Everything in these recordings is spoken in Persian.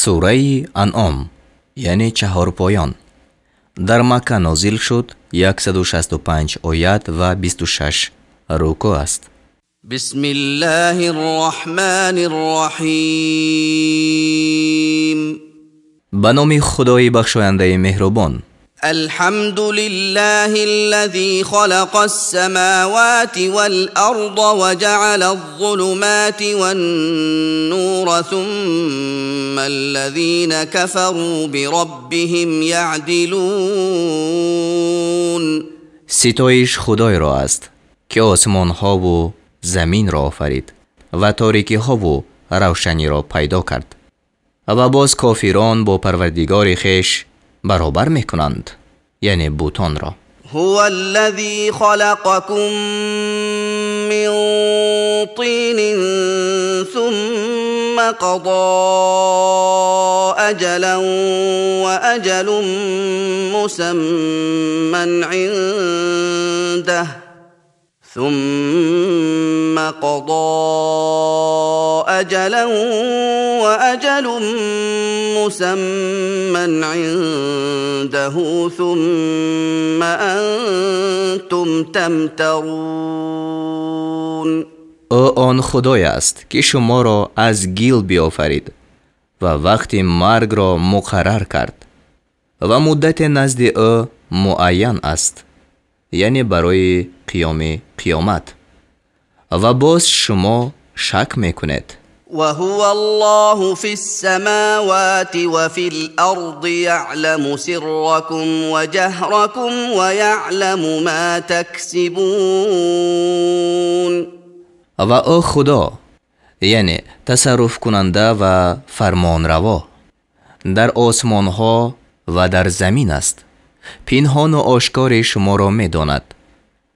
سوره انعام یعنی چهار پایان در مکه نازل شد 165 آیت و 26 رکوع است. بسم الله الرحمن الرحیم. به نام خدای بخشاینده مهربان. الحمد لله الذي خلق السماوات والأرض وجعل الظلمات والنور ثم الذين كفروا بربهم يعدلون. ستایش خدای را است که آسمان ها و زمین را آفرید و تاریکی ها و روشنی را پیدا کرد و باز کافران با پروردگار خویش برابر میکنند، یعنی بوتان را. هو الذي خلقكم من طين ثم قضى أجلا وأجل مسمى عنده ثم قضى أجلا وأجل مسمى عنده ثم أنتم تمترون. او آن خدای است که شما را از گیل بیافرید و وقتی مرگ را مقرر کرد و مدت نزد او معین است، یعنی برای قیامت، و باز شما شک میکنید. وهو الله في السماوات وفي الأرض يعلم سركم وجهركم ويعلم ما تكسبون. و او خدا یعنی تصرف کننده و فرمان روا در آسمان ها و در زمین است، پنهان و آشکار شما را میداند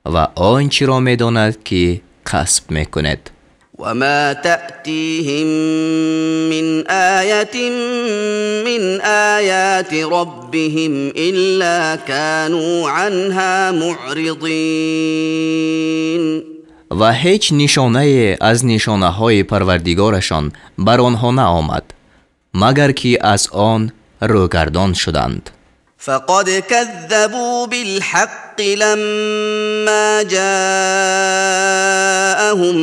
و آنچه را میداند که کسب میکنید. وما تأتيهم من آية من آيات ربهم إلا كانوا عنها معرضين. و هیچ نشانه از نشانه های پروردگارشان بر آنها نآمد مگر که از آن روگردان شدند. فقد كذبوا بالحق لما جاءهم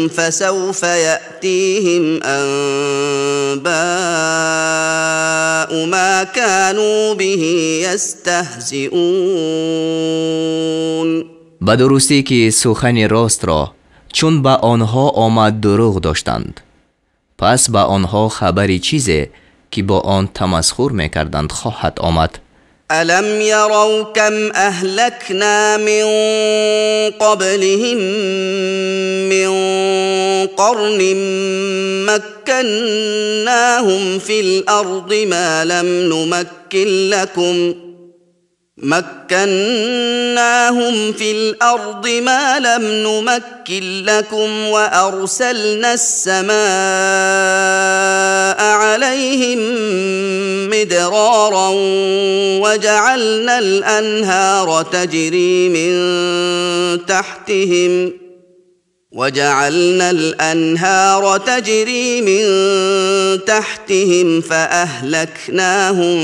فسوف يأتيهم أنباء ما كانوا به يستهزئون. به درستی که سخن راست را چون به آنها آمد دروغ داشتند، پس به آنها خبری چیزی که با آن تمسخر میکردند خواهد آمد. ألم يروا كم أهلكنا من قبلهم من قرن مكناهم في الأرض ما لم نمكن لكم وأرسلنا السماء عليهم مدرارا وجعلنا الأنهار تجري من تحتهم فأهلكناهم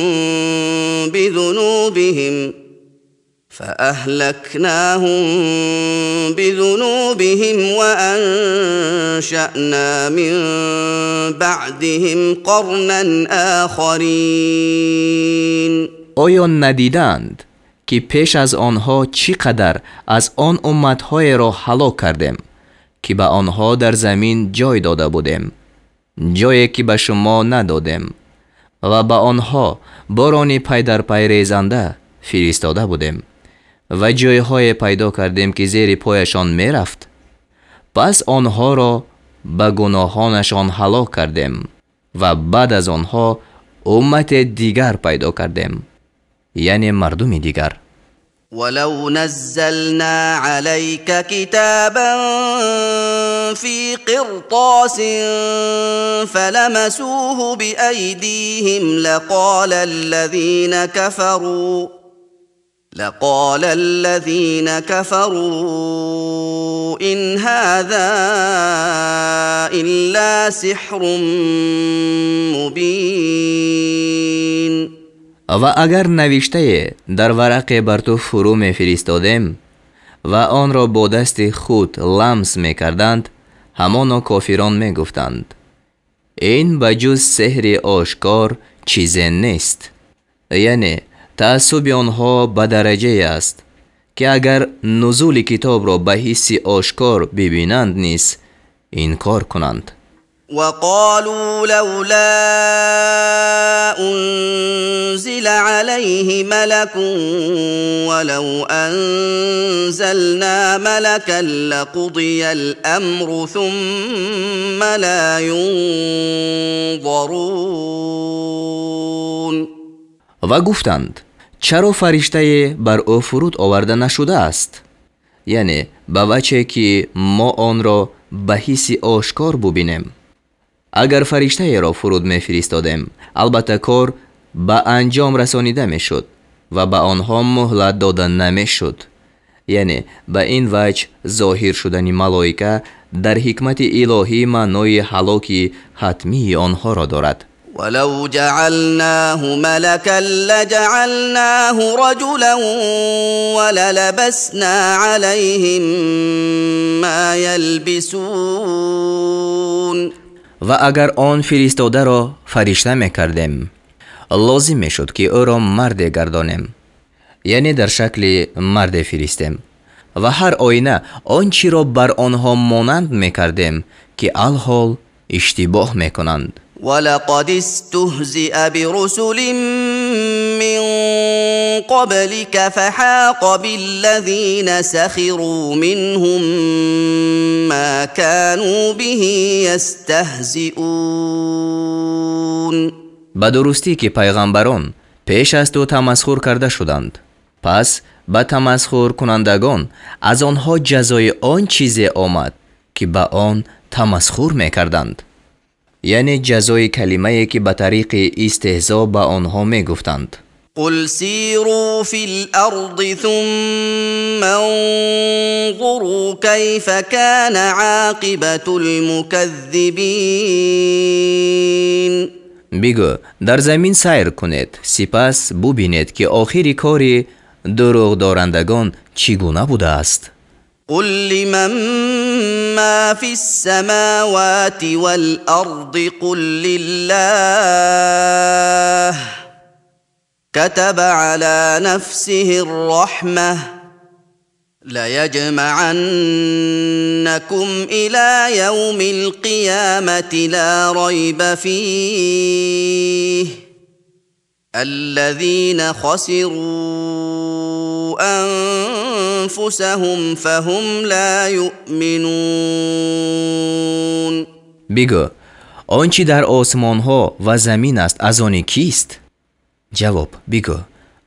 بذنوبهم وأنشأنا من بعدهم قرنا آخرين. آیا ندیدند که پیش از آنها چقدر از آن امتهای را هلاک کردیم که به آنها در زمین جای داده بودیم، جایی که به شما ندادیم، و به آنها بارانی پی در پی ریزنده فرستاده بودیم و جایهای پیدا کردیم که زیر پایشان می رفت. پس آنها را به گناهانشان هلاک کردیم و بعد از آنها امت دیگر پیدا کردیم، یعنی مردم دیگر. ولو نزلنا عليك كتابا في قرطاس فلمسوه بأيديهم لقال الذين كفروا إن هذا إلا سحر مبين. و اگر نوشته در ورق بر تو فرو می فرستادیم و آن را با دست خود لمس می کردند، همانا کافران می گفتند این بجز سحر آشکار چیز نیست. یعنی تعصب آنها به درجه است که اگر نزول کتاب را به حس آشکار ببینند نیز انکار کنند. وقالوا لولا أنزل عليه ملك ولو أنزلنا ملكا لقضي الأمر ثم لا ينظرون. و گفتند چرا فرشته بر او فرود آورده نشده است؟ یعنی به وجه که ما آن را به حس آشکار ببینیم. اگر فرشته را فرود می فرستادیم البته کار به انجام رسانیده می شد و به آنها مهلت داده نمی شد. یعنی به این وجه ظاهر شدن ملائکه در حکمت الهی معنای هلاک حتمی آنها را دارد. ولو جعلناه ملكا لجعلناه رجلا وللبسنا عليهم ما يلبسون. و اگر آن فرستاده را فرشته میکردیم لازم میشد که او را مرد گردانیم، یعنی در شکل مرد فرستیم و هر آینه آنچه را بر آنها مانند میکردیم که الحال اشتباه میکنند. ولقد استهزئ برسل من قبلك فحاق بالذين سخروا منهم ما كانوا به يستهزئون. به درستی که پیغمبران پیش از تو تمسخر کرده شدند، پس به تمسخر کنندگان از آنها جزای آن چیزی آمد که به آن تمسخر میکردند، یعنی جزای کلمه‌ای که به طریق استهزا به آنها میگفتند. قل سیروا فی الارض ثم انظروا کیف کان عاقبت المکذبین. بگو در زمین سیر کنید سپس ببینید که آخر کار دروغ دارندگان چگونه بوده است. قل لمن ما في السماوات والأرض قل لله كتب على نفسه الرحمة ليجمعنكم إلى يوم القيامة لا ريب فيه الذين خسروا أنفسهم فهم لا يؤمنون. بگو آنچه در آسمان ها و زمین است از آن کیست؟ جواب بگو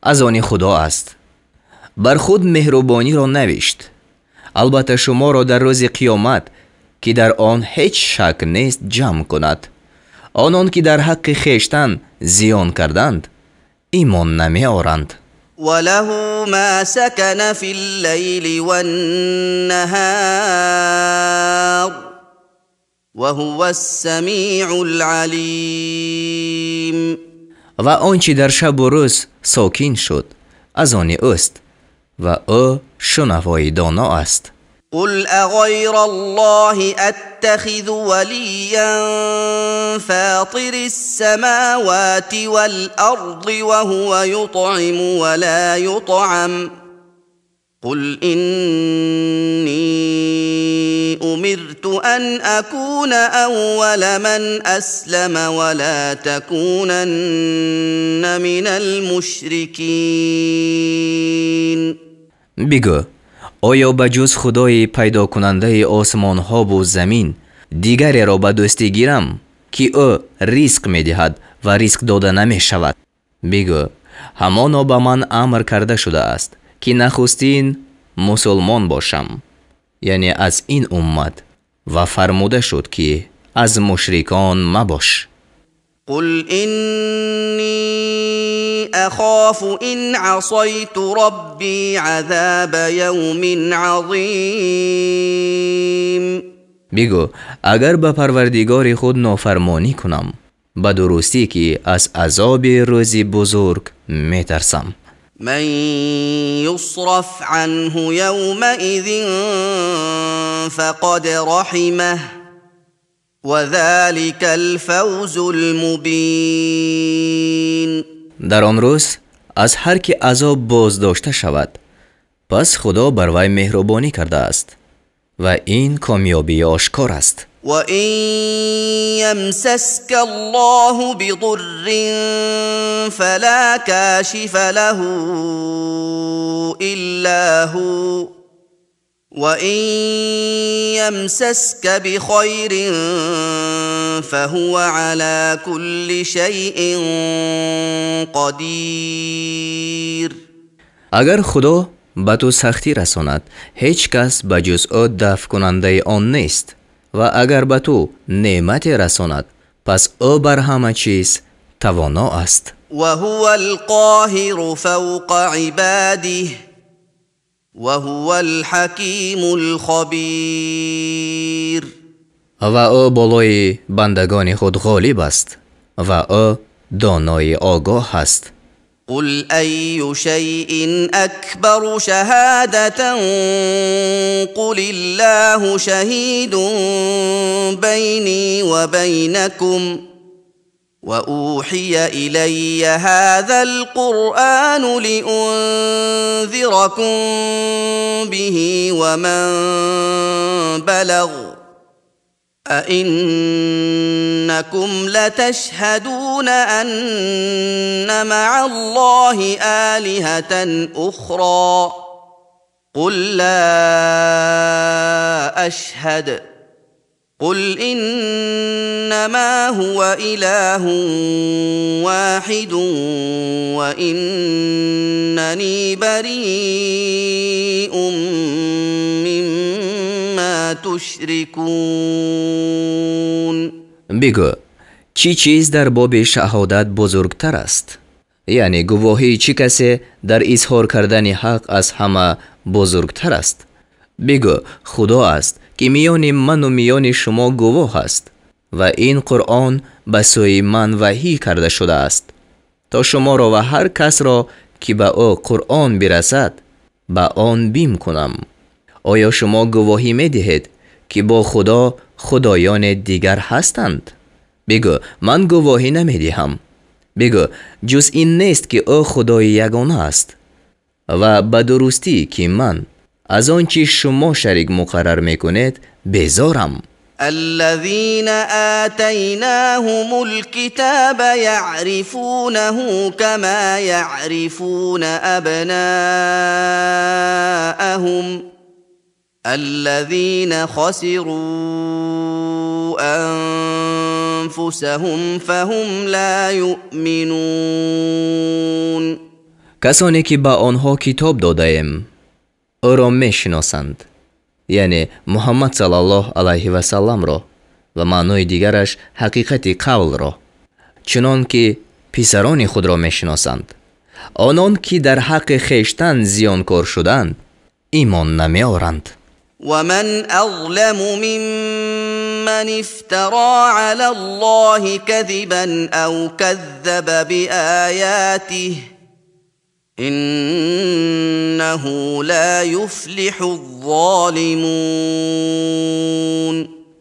از آن خدا است. بر خود مهربانی را نوشت، البته شما را در روز قیامت که در آن هیچ شک نیست جمع کند. آنان که در حق خویشتن زیان کردند ایمان نمی آورند. وله ما سكن في الليل والنهار وهو السميع العليم. و آنچه در شب و روز ساکن شد از آن اوست و او شنوای دانا است. قل اغير الله اتخذ وليا فاطر السماوات والارض وهو يطعم ولا يطعم قل اني امرت ان اكون اول من اسلم ولا تكونن من المشركين. بگو آیا بجز خدای پیدا کننده آسمان ها و زمین دیگری را به دوستی گیرم که او رزق می دهد و رزق داده نمی شود؟ بگو همانا به من امر کرده شده است که نخستین مسلمان باشم، یعنی از این امت، و فرموده شد که از مشرکان مباش. قل إني أخاف إن عصيت ربي عذاب يوم عظيم. بگو اگر به پروردگار خود نافرمانی کنم به درستی که از عذاب روزی بزرگ می ترسم. من يصرف عنه يومئذ فقد رحمه وذلك الفوز المبين. در آن روز از هر که عذاب بازداشته شود پس خدا بر وی مهربانی کرده است و این کامیابی آشکار است. وَإِن يَمْسَسْكَ اللَّهُ بِضُرٍّ فَلَا كَاشِفَ لَهُ إِلَّا هُوَ وَإِن يَمْسَسْكَ بِخَيْرٍ فَهُوَ عَلَى كُلِّ شَيْءٍ قَدِيرٌ. اگر خدا به تو سختی رساند هیچ کس به جز او دفع کننده آن نیست و اگر به تو نعمت رساند پس او بر همه چیز توانا است. وهو القاهر فوق عباده وهو الحکیم الخبیر. و او بالای بندگان خود غالب است و او دانای آگاه است. قل أي شيء أكبر شهادة قل الله شهيد بيني وبينكم وأوحي إلي هذا القرآن لأنذركم به ومن بلغ أئنكم لتشهدون أن مع الله آلهة أخرى قل لا أشهد قل إنما هو إله واحد وإنني بريء مما تشركون. بگو چی چیز در باب شهادت بزرگتر است؟ یعنی گواهی چی کسی در اظهار کردن حق از همه بزرگتر است؟ بگو خدا است که میان من و میان شما گواه است و این قرآن به سوی من وحی کرده شده است تا شما را و هر کس را که به او قرآن برسد به آن بیم کنم. آیا شما گواهی می دهید که با خدا خدایان دیگر هستند؟ بگو من گواهی نمی دهم. بگو جز این نیست که او خدای یگانه است و به درستی که من از آنچه شما شریک مقرر میکنید بیزارم. الذين آتيناهم الكتاب يعرفونه كما يعرفون أبناءهم الذين خسروا أنفسهم فهم لا يؤمنون. کسانی که به آنها کتاب داده ایم او را می شناسند، یعنی محمد صلی الله علیه و سلم را و معنای دیگرش حقیقت قول را، چنان که پسران خود را می شناسند. آنان که در حق خیشتن زیانکار شدند ایمان نمی آورند. ومن أظلم ممن افترى على الله كذبا أو كذب بآياته إنه لا يفلح الظالمون.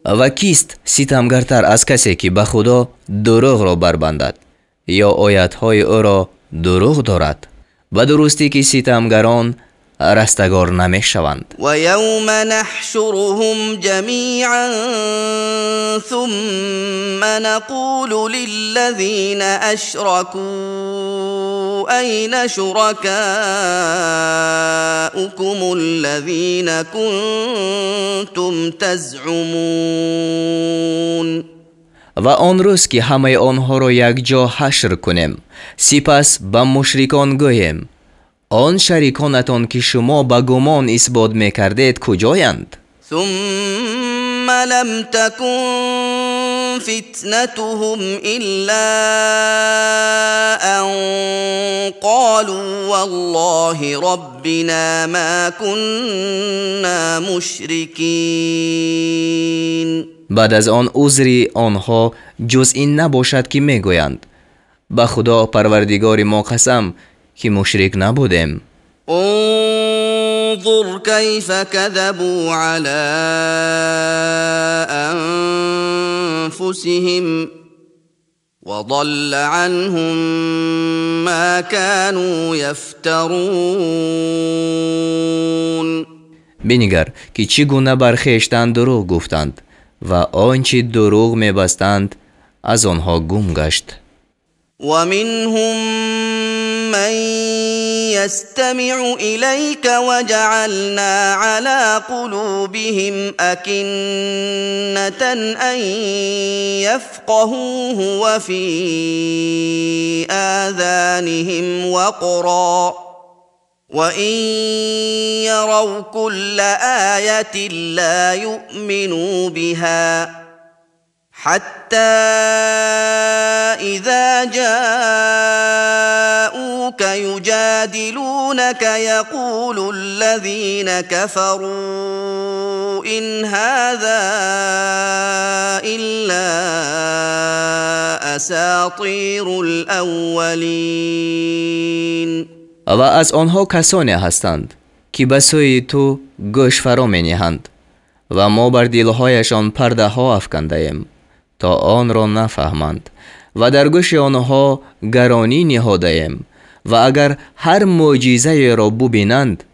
و کیست ستمگرتر از کسی که به خدا دروغ را بربندد یا آیاتهای او را دروغ دارد؟ و درستی که ستمگران رستگار نمی شوند. و یوم نحشرهم جمیعا ثم نقول للذین اشركوا أين شركاؤكم الذين كنتم تزعمون. و آن روز که همه آنها را یک جا حشر کنیم سپس به مشرکان گوییم آن شریکانتان که شما به گمان اثبات میکردید کجایند؟ ثم لم تكن فتنتهم إلا أن قالوا والله ربنا ما كنا مشركين. بعد از آن عذری آنها جز این نباشد که میگویند به خدا پروردگار ما قسم که مشرک نبودیم. انظر كيف كذبوا على أنفسهم وضل عنهم ما كانوا يفترون. بنگر که چگونه بر خویشتن دروغ گفتند و آنچه دروغ میبستند از آنها گم گشت. ومنهم من يستمع إليك وجعلنا على قلوبهم أكنة أن يفقهوه وفي آذانهم وقرا وإن يروا كل آية لا يؤمنوا بها حتى إذا جاءوك يجادلونك يقول الذين كفروا إن هذا إلا أساطير الأولين. و از آنها کسانی هستند که به سوی تو گوش فرا می نهند و ما بر دلهایشان پرده ها افکنده ایم تا آن را نفهمند و در گوش آنها گرانی نهاده ایم و اگر هر معجزه را ببینند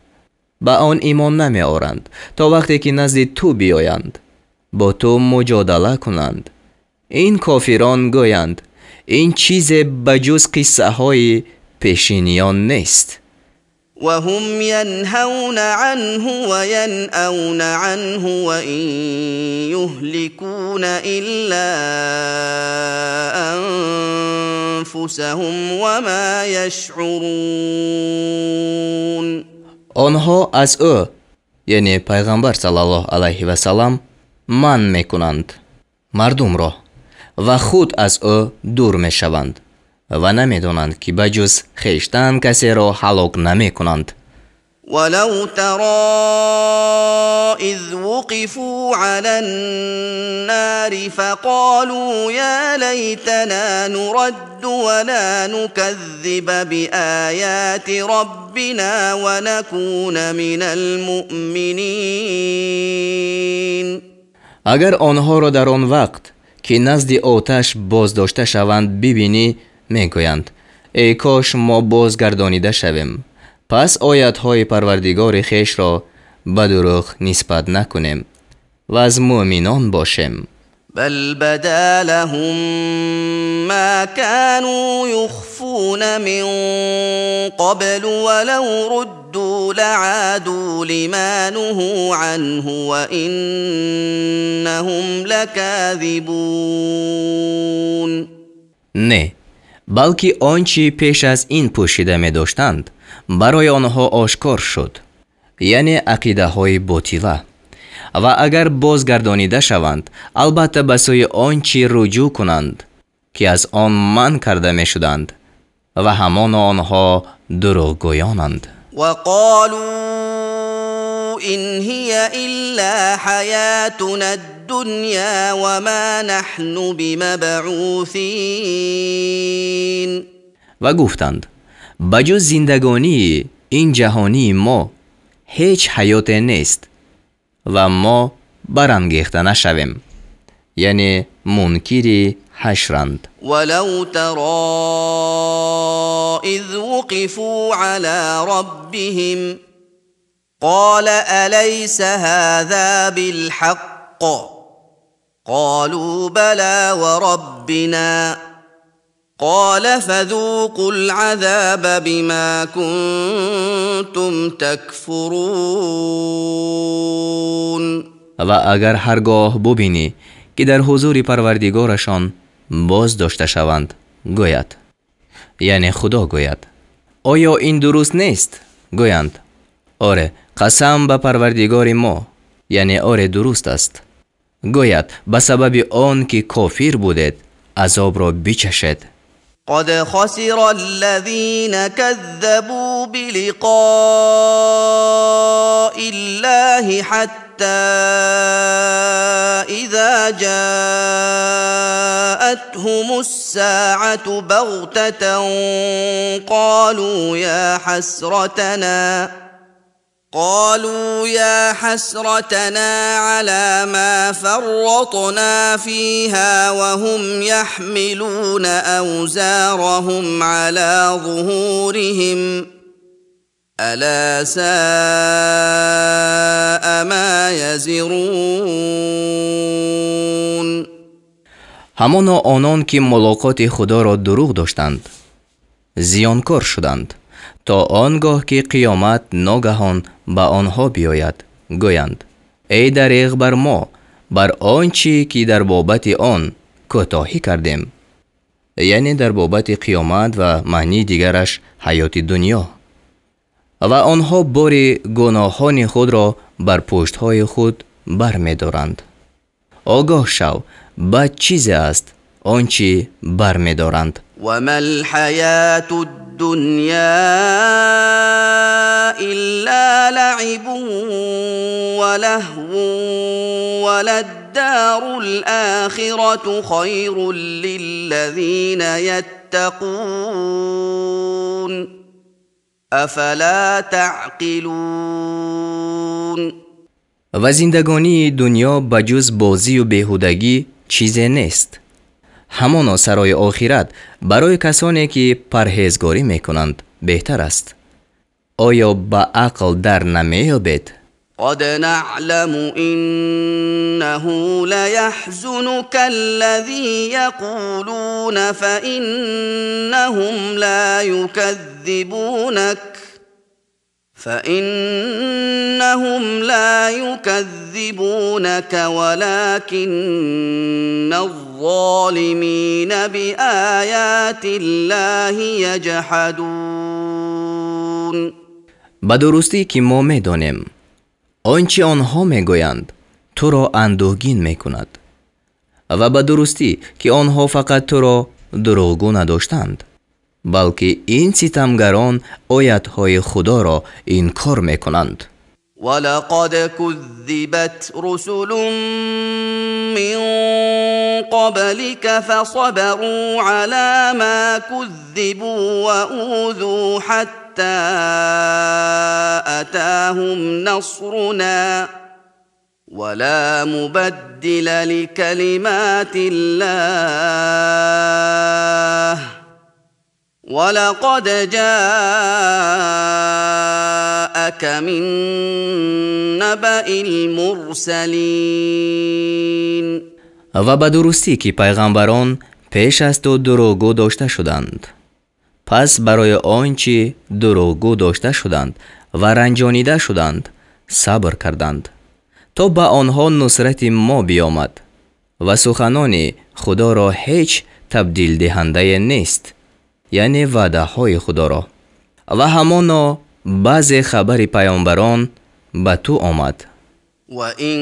به آن ایمان نمی آورند تا وقتی که نزد تو بیایند با تو مجادله کنند. این کافران گویند این چیز بجز قصه های پیشینیان نیست. وهم ينهون عنه وينأون عنه وإن يهلكون إلا أنفسهم وما يشعرون. آنها از او یعنی پیغمبر صلی الله علیه و سلام من میکنند مردم را و خود از او دور میشوند و نمیدونند که بجز خویشتن کسی را هلاک نمیکنند. ولو ترى إذ وقفوا على النار فقالوا يا ليتنا نرد ولا نكذب بآيات ربنا ونكون من المؤمنين. اگر آنها را در آن وقت که نزد آتش بازداشته شوند ببینی میگویند ای کاش ما بازگردانیده شویم پس آیات‌های پروردگار خویش را به دروغ نسبت نکنیم و از مؤمنان باشیم. بل بدا لهم ما كانوا يخفون من قبل ولو ردوا لعادوا لما نهوا عنه وإنهم لكاذبون. نه، بلکه آنچه پیش از این پوشیده می داشتند برای آنها آشکار شد، یعنی عقیده های باطله، و اگر بازگردانیده شوند البته به سوی آنچه رجوع کنند که از آن من کرده می شدند و همان آنها دروغگویانند. وقالوا إن هي إلا حياتنا الدنيا وما نحن بمبعوثين. و گفتند بجز زندگانی این جهانی ما هیچ حیات نیست و ما برانگیخته نشویم، یعنی منکری حشرند. ولو ترى إذ وقفوا على ربهم قال أليس هذا بالحق قالوا بلى وربنا قال فذوقوا العذاب بما كنتم تكفرون. و اگر هرگاه ببینی که در حضور پروردگارشان باز داشته شوند گوید، یعنی خدا گوید آیا این درست نیست؟ گویند آره قسم به پروردگار ما، یعنی آره درست است. گوید به سبب آن که کافر بودید عذاب را بچشید. قد خسر الذين كذبوا بلقاء الله حتى إذا جاءتهم الساعة بغتة قالوا يا حسرتنا على ما فرطنا فيها وهم يحملون أوزارهم على ظهورهم ألا ساء ما يزرون. همانا آنان که ملاقات خدا را دروغ داشتند زیانکار شدند تا آنگاه که قیامت ناگهان به آنها بیاید گویند ای دریغ بر ما بر آنچه که در بابت آن کوتاهی کردیم، یعنی در بابت قیامت و معنی دیگرش حیات دنیا، و آنها بار گناهان خود را بر پشتهای خود بر می دارند. آگاه شو بد چیز است آنچه بر می دارند. و ما الحیات الدنیا الا لعب و لهو وللدار الآخرة خیر للذین یتقون افلا تعقلون. و زندگانی دنیا بجز بازی و بیهودگی چیزی نیست. همانا سرای آخرت برای کسانی که پرهیزگاری میکنند بهتر است. آیا با عقل در نمیابید؟ قد نعلم إنه ليحزنك الذي يقولون فإنهم لا يكذبونك ولكن الظالمين بآيات الله يجحدون. به درستی که ما می‌دانیم آنچه آنها میگویند تو را اندوهگین میکند و به درستی که آنها فقط تو را دروغگو نداشتند، بلکه این ستمگران آیت‌های خدا را انکار میکنند. ولقد كذبت رسل من قبلك فصبروا على ما كذبوا وأوذوا حتى أتاهم نصرنا ولا مبدل لكلمات الله ولقد جاءك من نبأ المرسلین. و به درستی که پیغمبران پیش از تو دروغگو داشته شدند، پس برای آنچه دروغگو داشته شدند و رنجانیده شدند صبر کردند تا به آنها نصرت ما بیامد و سخنان خدا را هیچ تبدیل دهنده نیست، یعنی وعده های خدا را. و همانا بعض خبر پیامبران به تو آمد. وَإِن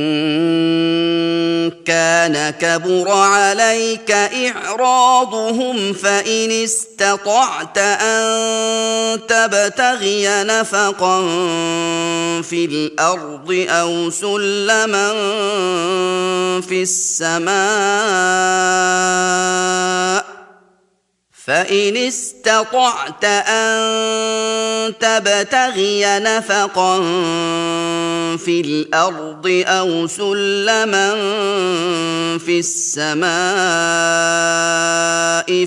كَانَ كَبُرَ عَلَيْكَ إِعْرَاضُهُمْ فَإِنِ اسْتَطَعْتَ أَن تَبْتَغِيَ نَفَقًا فِي الْأَرْضِ أَوْ سُلَّمًا فِي السَّمَاءِ فإن استطعت أن تبتغي نفقا في الأرض أو سلما في السماء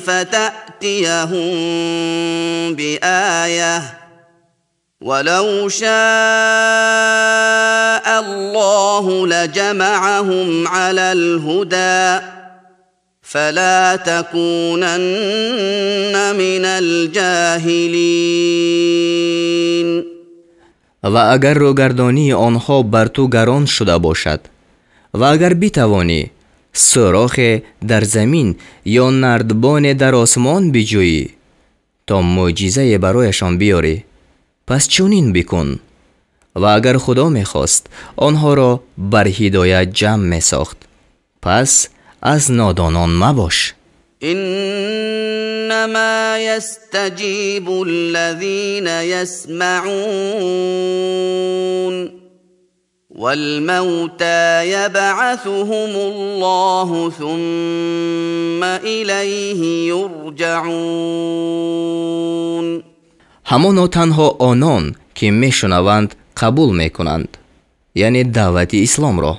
فتأتيهم بآية ولو شاء الله لجمعهم على الهدى فلا تكونن من الجاهلین. و اگر روگردانی آنها بر تو گران شده باشد و اگر بتوانی سوراخ در زمین یا نردبان در آسمان بجویی تا معجزه برایشان بیاری، پس چنین بکن. و اگر خدا میخواست آنها را بر هدایت جمع میساخت، پس از نادانان مباش. إنما يستجيب الذين يسمعون والموتى يبعثهم الله ثم إليه يرجعون. ҳамоно танҳо онон ки мешунаванд қабул мекунанд, яъне даъвати исломро,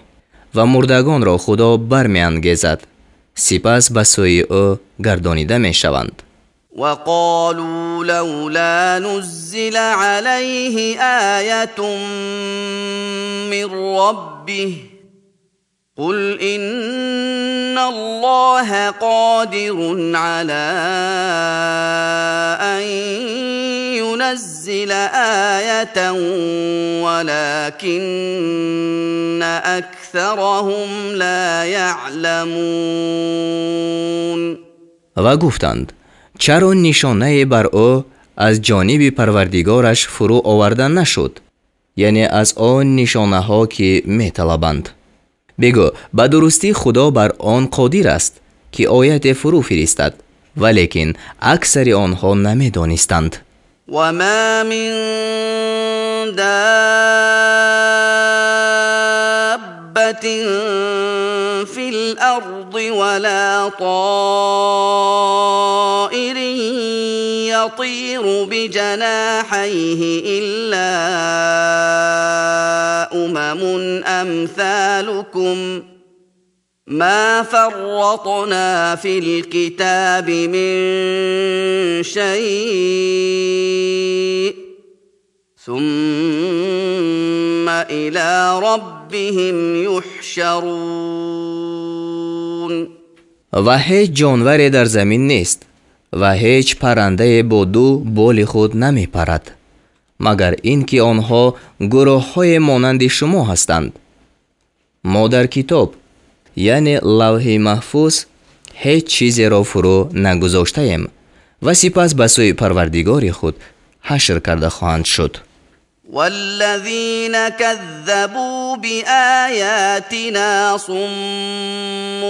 ва мурдагонро худо бармеангезад, сипас ба сӯи ӯ гардонида мешаванд. وقالوا لولا نزل عليه آية من ربه قل إن الله قادر على أن ينزل آية ولكن أكثرهم لا يعلمون. و گفتند چرا نشانه بر او از جانب پروردگارش فرو آورده نشد، یعنی از آن نشانه ها که می طلبند. بگو به درستی خدا بر آن قادر است که آیت فرو فرستد، ولیکن اکثر آنها نمی دانستند. و ما من دابة في الأرض ولا طائر يطير بجناحيه إلا أمثالكم ما فرطنا في الكتاب من شيء ثم إلى ربهم يحشرون. و هیچ جانوری در زمین نیست و هیچ پرنده با دو بال خود نمی پرد مگر اینکه آنها گروه های مانند شما هستند. ما در کتاب یعنی لوح محفوظ هیچ چیزی را فرو نگذاشته ایم و سپس به سوی پروردگار خود حشر کرده خواهند شد. والذين كذبوا بآياتنا صم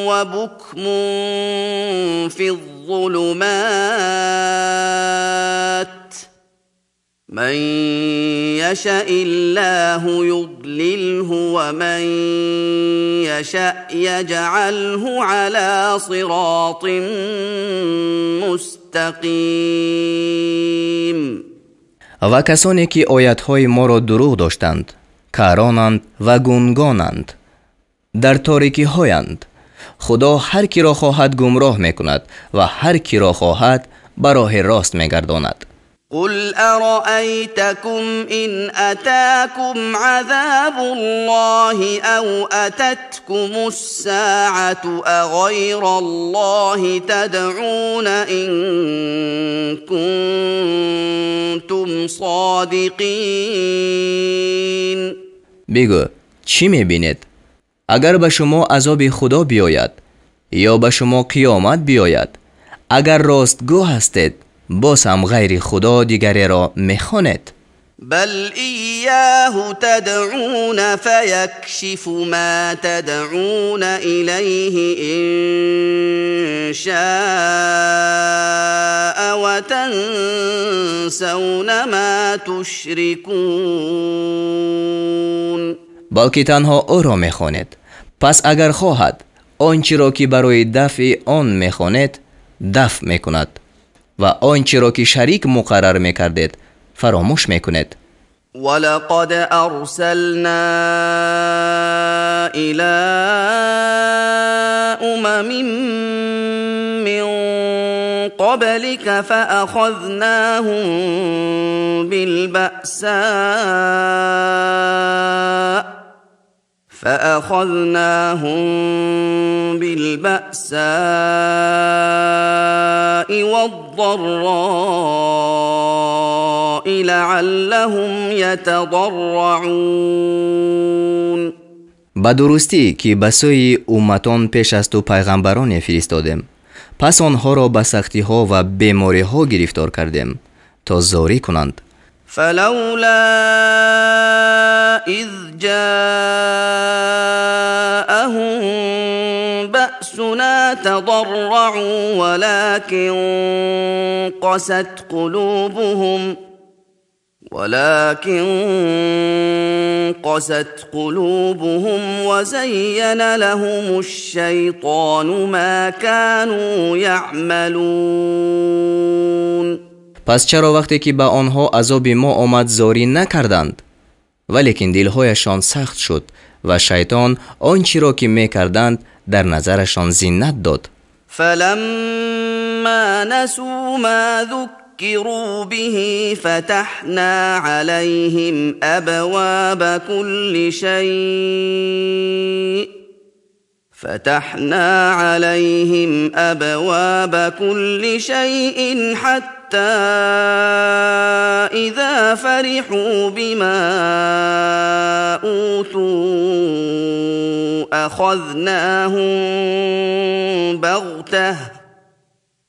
وبكم في الظلمات من يشاء الله يضلله ومن يشاء يجعله على صراط مستقيم. و کسانی که آیت‌های ما را دروغ داشتند، کارانند و گونگانند، در تاریکی هایند. خدا هر کی را خواهد گمراه میکند و هر کی را خواهد به راه راست میگرداند. قل أرأيتكم إن أتاكم عذاب الله أو أتتكم الساعة أغير الله تدعون إن كنتم صادقين. بگو چی میبینید؟ اگر به شما عذاب خدا بیاید یا به شما قیامت بیاید، اگر راستگو هستید باز هم غیر خدا دیگری را میخواند. بل إياه تدعون فيكشف ما تدعون إليه إن شاء وتنسون ما تشركون. بلکه تنها او را میخواند، پس اگر خواهد آنچه را که برای دفع آن میخواند دفع میکند و آنچه را که شریک مقرر میکردید فراموش میکند. ولقد أرسلنا إلى من قبلك فأخذناهم بالبأساء والضراء لعلهم يتضرعون. به درستی که به سوی امتان پیش از تو پیغمبران فرستادیم، پس آنها را به سختی ها و بیماری ها گرفتار کردیم تا زاری کنند فلولا إذ جاءهم بأسنا تضرعوا ولكن قست قلوبهم وزين لهم الشيطان ما كانوا يعملون. پس چرا وقتی که به آنها عذاب ما آمد زاری نکردند؟ ولیکن دلهایشان سخت شد و شیطان آنچه را که میکردند در نظرشان زینت داد. فلما نسوا ما ذكروا به فتحنا عليهم أبواب كل شيء حتى إذا فرحوا بما أوتوا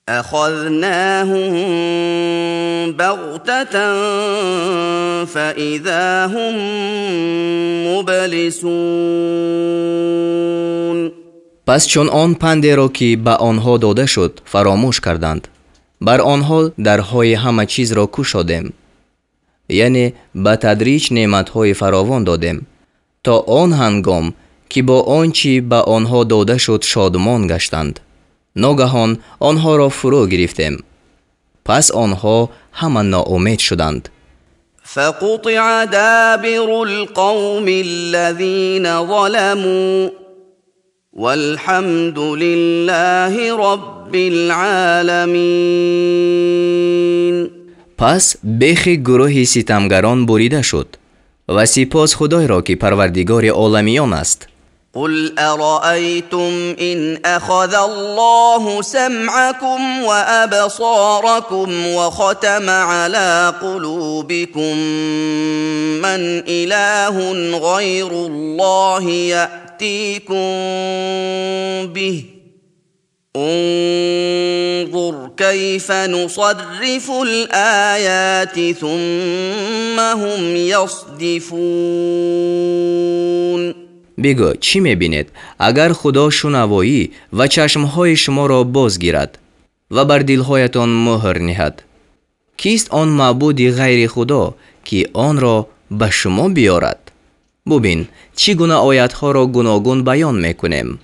أخذناهم بغتة فإذا هم مبلسون. پس چون آن پند را که به آنها داده شد فراموش کردند، بر آنها درهای همه چیز را گشادیم، یعنی به تدریج نعمتهای فراوان دادیم تا آن هنگام که با آنچه به آنها داده شد شادمان گشتند. ناگهان آنها را فرو گرفتیم، پس آنها همه ناامید شدند. فقطع دابر القوم الذين ظلموا والحمد لله رب العالمین. پس بیخ گروه ستمگران بریده شد و سپاس خدای را که پروردگار عالمیان است. قل أرأيتم إن أخذ الله سمعكم وأبصاركم وختم على قلوبكم من إله غير الله يأتيكم به انظر كيف نصرف الآيات ثم هم يصدفون. بگو چی میبینید اگر خدا شنوایی و چشمهای شما را باز گیرد و بر دلهایتان مهر نهد؟ کیست آن معبود غیر خدا که آن را به شما بیارد؟ ببین چگونه آیتها را گوناگون بیان میکنیم،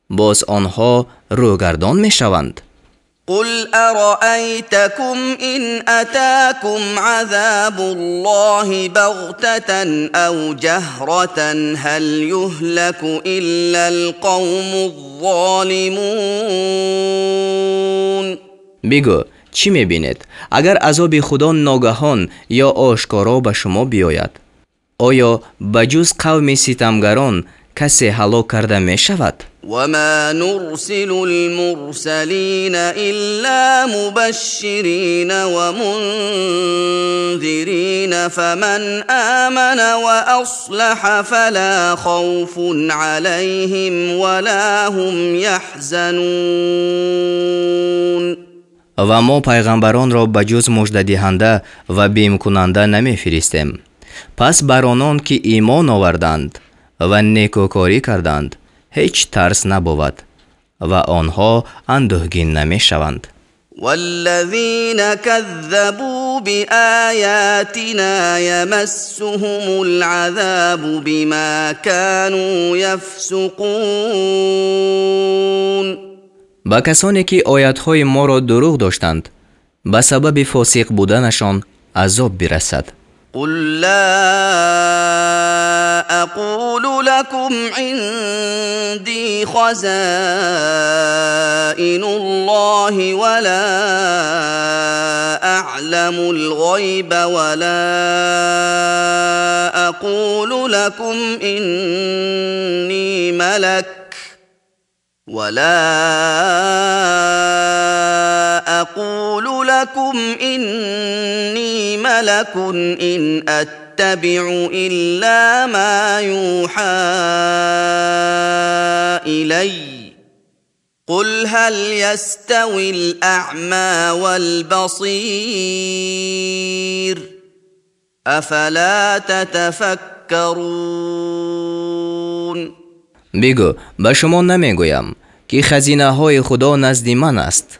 باز آنها روگردان میشوند. قل أرأيتكم إن أتاكم عذاب الله بغتة أو جهرة هل يهلك إلا القوم الظالمون. بگو چی میبینید اگر عذاب خدا ناگهان یا آشکارا به شما بیاید؟ آیا بجز قوم ستمگران کسی هلاک کرده می شود؟ وما نرسل المرسلين إلا مبشرين ومنذرين فمن آمن وأصلح فلا خوف عليهم ولا هم يحزنون. و ما پیغمبران را بجز مژده دهنده و بیم کننده نمی فرستیم، پس بر آنان که ایمان آوردند و نیکوکاری کردند هیچ ترس نبود و آنها اندوهگین نمی شوند. والذین كذبوا بآیاتنا یمسهم العذاب بما كانوا یفسقون. با کسانی که آیاتهای ما را دروغ داشتند به سبب فاسق بودنشان عذاب برسد. قل لا أقول لكم عندي خزائن الله ولا أعلم الغيب ولا أقول لكم إني ملك إن أتبع إلا ما يوحى إلي قل هل يستوي الأعمى والبصير افلا تتفکرون. بگو به شما نمیگویم که خزینه های خدا نزد من است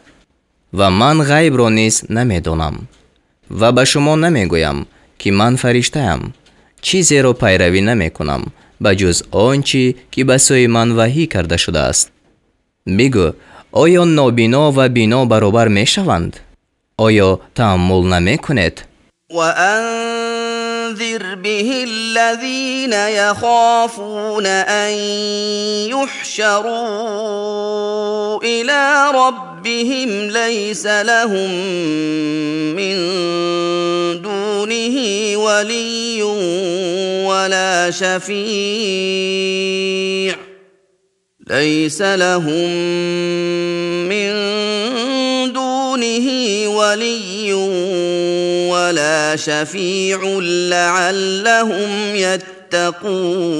و من غیب را نیز نمیدانم و به شما نمیگویم که من فرشته ام. چیزی را پیروی نمی کنم بجز آنچه که به سوی من وحی کرده شده است. بگو آیا نابینا و بینا برابر می شوند؟ آیا تأمل نمی کنید؟ وأنذر به الذين يخافون أن يحشروا إلى ربهم ليس لهم من دونه ولي ولا شفيع ليس لهم من دونه ولي ولا شفيع لعلهم يتقون.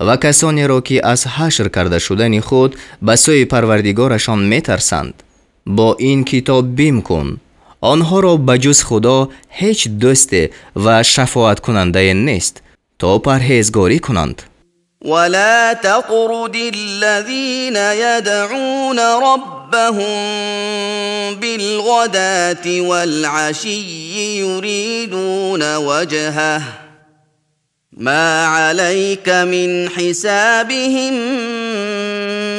و کسانی را که از حشر کرده شدن خود به سوی پروردگارشان می ترسند با این کتاب بیم کن آنها را بجز خدا هیچ دوست و شفاعت کننده نیست تا پرهیزگاری کنند. ولا تطرد الذين يدعون ربهم بالغداة والعشي يريدون وجهه ما عليك من حسابهم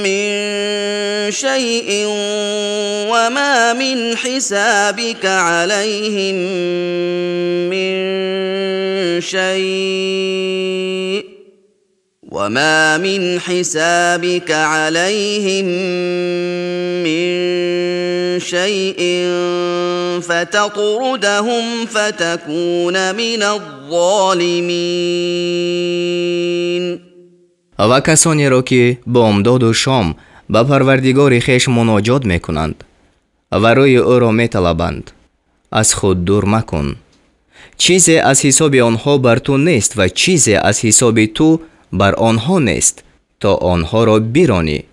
من شيء وما من حسابك عليهم من شيء وما من حسابك عليهم من شيء فتطردهم فتكون من الظالمين. و کسانی را که بامداد و شام به پروردگار خویش مناجات می کنند و روی او را می طلبند از خود دور مکن. چیزی از حساب آنها بر تو نیست و چیزی از حساب تو بر آنها نیست تا آنها را بیرانی.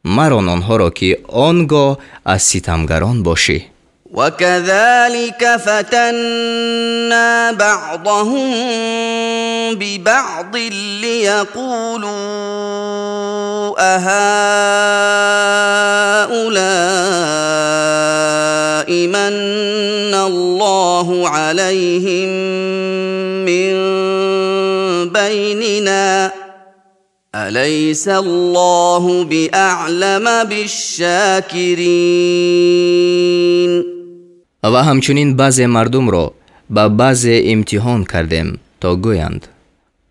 مران آنها را که آنگاه از ستمگران باشی. وكذلك فتنا بعضهم ببعض ليقولوا أهؤلاء من الله عليهم من بيننا أليس الله بأعلم بالشاكرين. و همچنین بعضی مردم را به بعضی امتحان کردیم تا گویند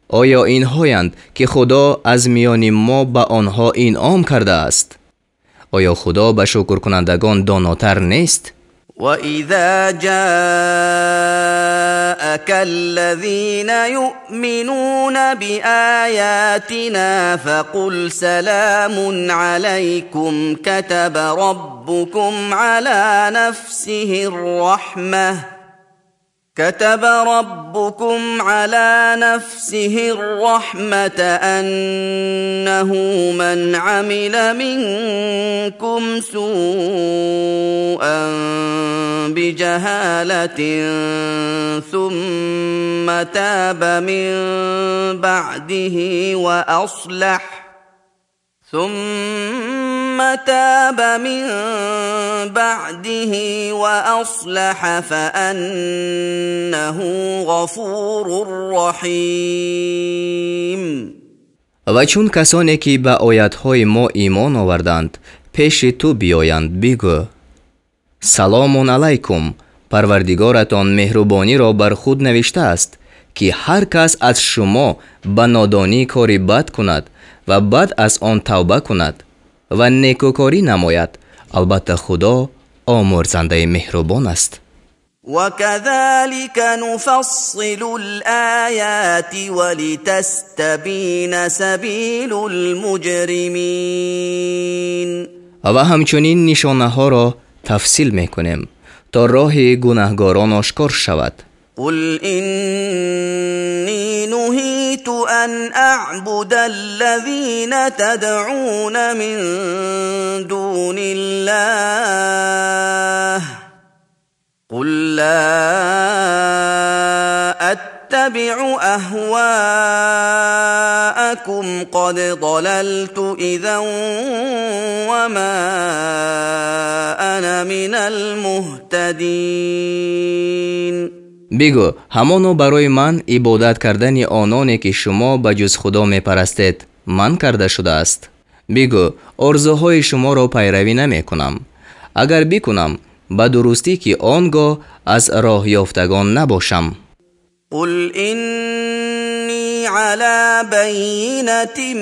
آیا اینهایند که خدا از میان ما به آنها انعام کرده است؟ آیا خدا به شکر کنندگان داناتر نیست؟ وَإِذَا جَاءَكَ الَّذِينَ يُؤْمِنُونَ بِآيَاتِنَا فَقُلْ سَلَامٌ عَلَيْكُمْ كَتَبَ رَبُّكُمْ على نفسه الرحمة أنه من عمل منكم سوءا بجهالة ثم تاب من بعده وأصلح فأنه غفور رحیم. و چون کسانی که به آیاتهای ما ایمان آوردند پیش تو بیایند بگو سلام علیکم، پروردگارتان مهربانی را بر خود نوشته است که هر کس از شما به نادانی کاری بد کند و بعد از آن توبه کند و نیکوکاری نماید، البته خدا آمرزنده مهربان است. وَكَذَلِكَ نُفَصِّلُ الْآيَاتِ وَلِتَسْتَبِينَ سَبِيلُ الْمُجْرِمِينَ. و همچنین نشانه ها را تفصیل میکنیم تا راه گناهگاران آشکار شود. قل إني نهيت أن أعبد الذين تدعون من دون الله قل لا أتبع أهواءكم قد ضللت إذا وما أنا من المهتدين. بگو همانو برای من عبادت کردن آنانی که شما به جز خدا میپرستید من کرده شده است. بگو آرزوهای شما را پیروی نمی کنم. اگر بکنم به درستی که آنگاه از راه یافتگان نباشم. قل إني على بينة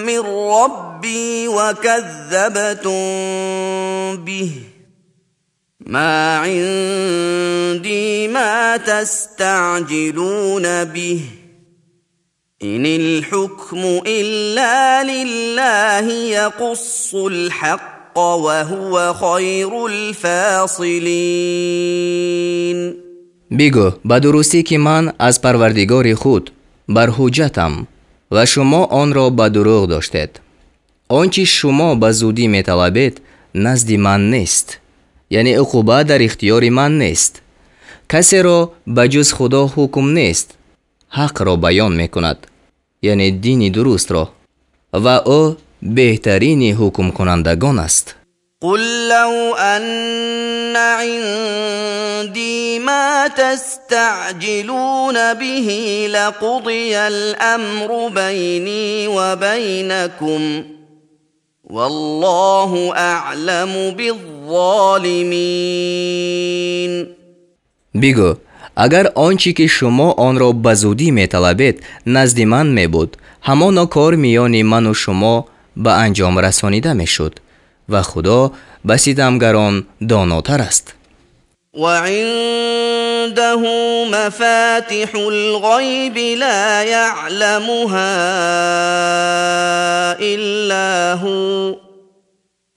من ربي وكذبتم به ما عندي ما تستعجلون به إن الحكم إلا لله يقص الحق وهو خير الفاصلين. بگو به درستی که من از پروردگار خود بر حجتم و شما آن را به دروغ داشتید. آنچه شما به زودی می طلبید نزد من نیست، یعنی عقوبت در اختیار من نیست. کسی را به جز خدا حکم نیست حق را بیان می کند، یعنی دین درست را، و او بهترین حکم کنندگان است. قل لو أن عندي ما تستعجلون به لقضي الأمر بيني وبينكم والله أعلم بالظالمين. بگو اگر آنچه که شما آن را به زودی می طلبید نزد من می بود، همان کار میان من و شما به انجام رسانیده می شد و خدا به ستمگران داناتر است. وعنده مفاتح الغيب لا يعلمها إلا هو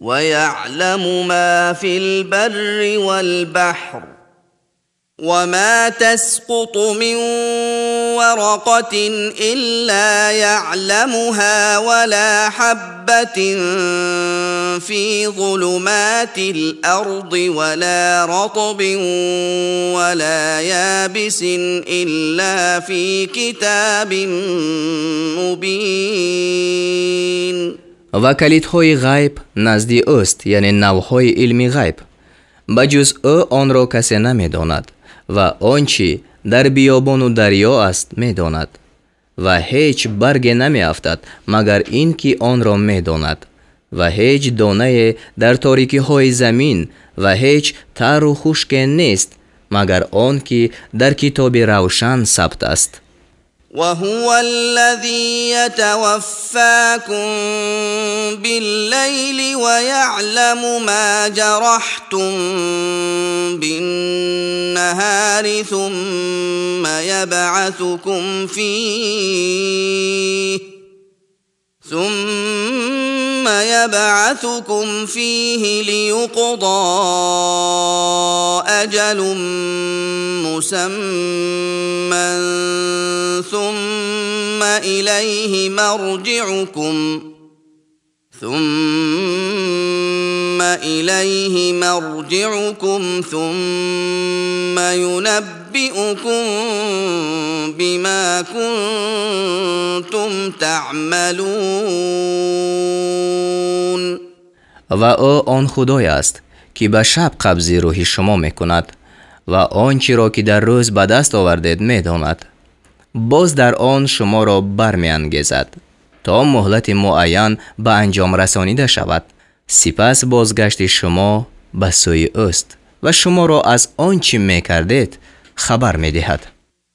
ويعلم ما في البر والبحر وما تسقط من ورقة إلا يعلمها ولا حبة في ظلمات الأرض ولا رطب ولا يابس إلا في كتاب مبين. و کلیدهای غیب نزد اوست، یعنی نوهای علمی غیب. بجز او آن را کسی نمی داند و آنچه در بیابان و دریا است می داند و هیچ برگ نمی افتد مگر این که آن را می داند و هیچ دانه در تاریکی های زمین و هیچ تر و خشک نیست مگر آن که در کتاب روشن ثبت است. وهو الذي يتوفاكم بالليل ويعلم ما جرحتم بالنهار ثم يبعثكم فيه ليقضى أجل مسمى ثم إليه مرجعكم ثم ينبئكم بما كنتم تعملون. و او آن خدای است که به شب قبض روح شما می کند و آنچه را که در روز به دست آوردید می داند. باز در آن شما را برمی انگیزد تا مهلت معین به انجام رسانیده شود. سپس بازگشت شما به سوی اوست و شما را از آنچه می کردید خبر می دهد.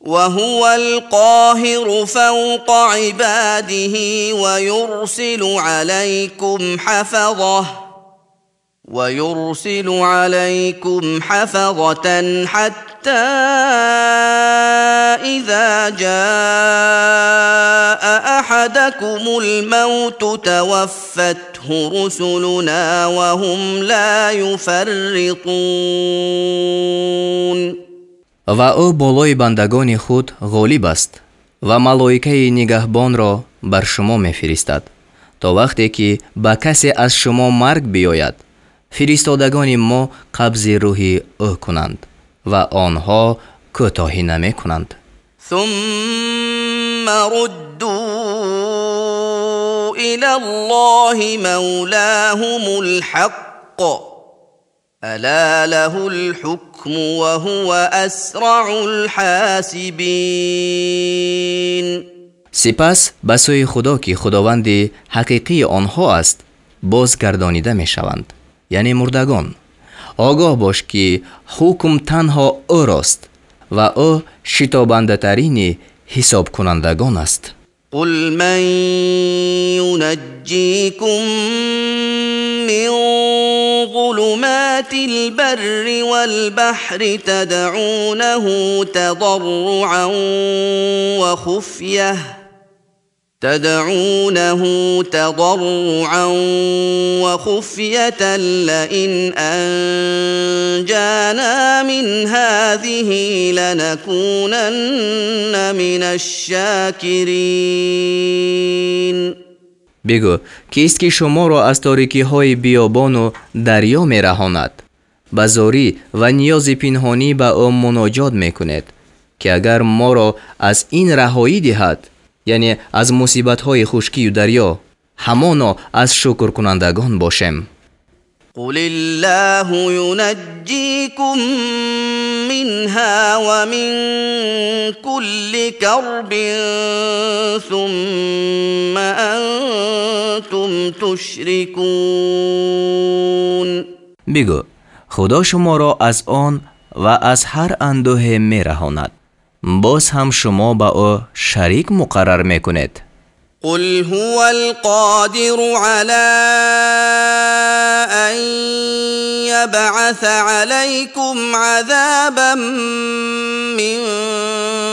وهو القاهر فوق عباده ويرسل عليكم حفظة حتى إذا جاء أحدكم الموت توفته رسلنا وهم لا يفرطون. و او بالای بندگان خود غالب است و ملائکه نگهبان را بر شما می فرستد تا وقتی که به کسی از شما مرگ بیاید فرستادگان ما قبض روح او کنند و آنها کوتاهی نمی کنند. ثم ردوا إلى الله مولاهم الحق ألا له الحكم وهو أسرع الحاسبين. سپس به سوی خدا که خداوند حقیقی آنها است بازگردانیده می شوند، یعنی مردگان. آگاه باش که حکم تنها او راست و او شتابنده ترین حساب کنندگان است. قل من ينجيكم من ظلمات البر والبحر تدعونه تضرعا وخفية لئن أنجانا من هذه لنكونن من الشاكرين. بگو کیست که شما را از تاریکی های بیابان و دریا می رهاند؟ به زاری و نیاز پنهانی به او مناجات می کند که اگر ما را از این رهایی دهد، یعنی از مصیبت های خشکی و دریا، همانا از شکر کنندگان باشیم. قل الله ينجيكم منها ومن كل كرب ثم أنتم تشركون. بگو خدا شما را از آن و از هر اندوه می رهاند، باز هم شما با او شریک مقرر می کنید. قل هو القادر على أن يبعث عليكم عذابا من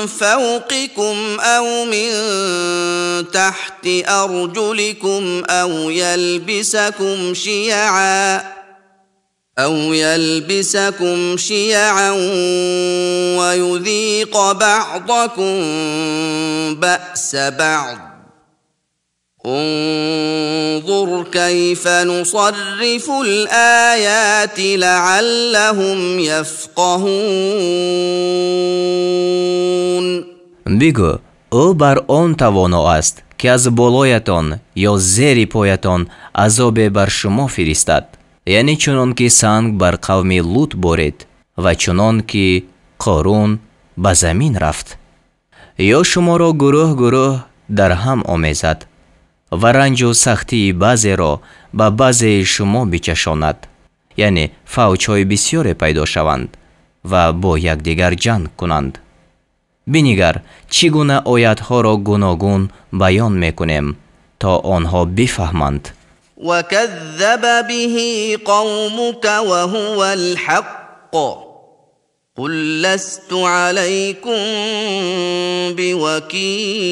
فوقكم أو من تحت أرجلكم أو يلبسكم شيعا ويذيق بعضكم بأس بعض. انظر كيف نصرف الآيات لعلهم يفقهون. بگو او بر آن توانا است که از بالایتان یا زیر پایتان عذاب بر شما فرستد، یعنی چنان که سنگ بر قوم لوط بارید و چنان که قارون به زمین رفت، یا شما را گروه گروه در هم آمیزد و رنج و سختی بعضی را به بعضی شما بچشاند، یعنی فوج‌های بسیار پیدا شوند و با یکدیگر جنگ کنند. بنگر چگونه آیات‌ها را گوناگون بیان می‌کنیم تا آنها بفهمند. وكذب به قومك وهو الحق قل لست عليكم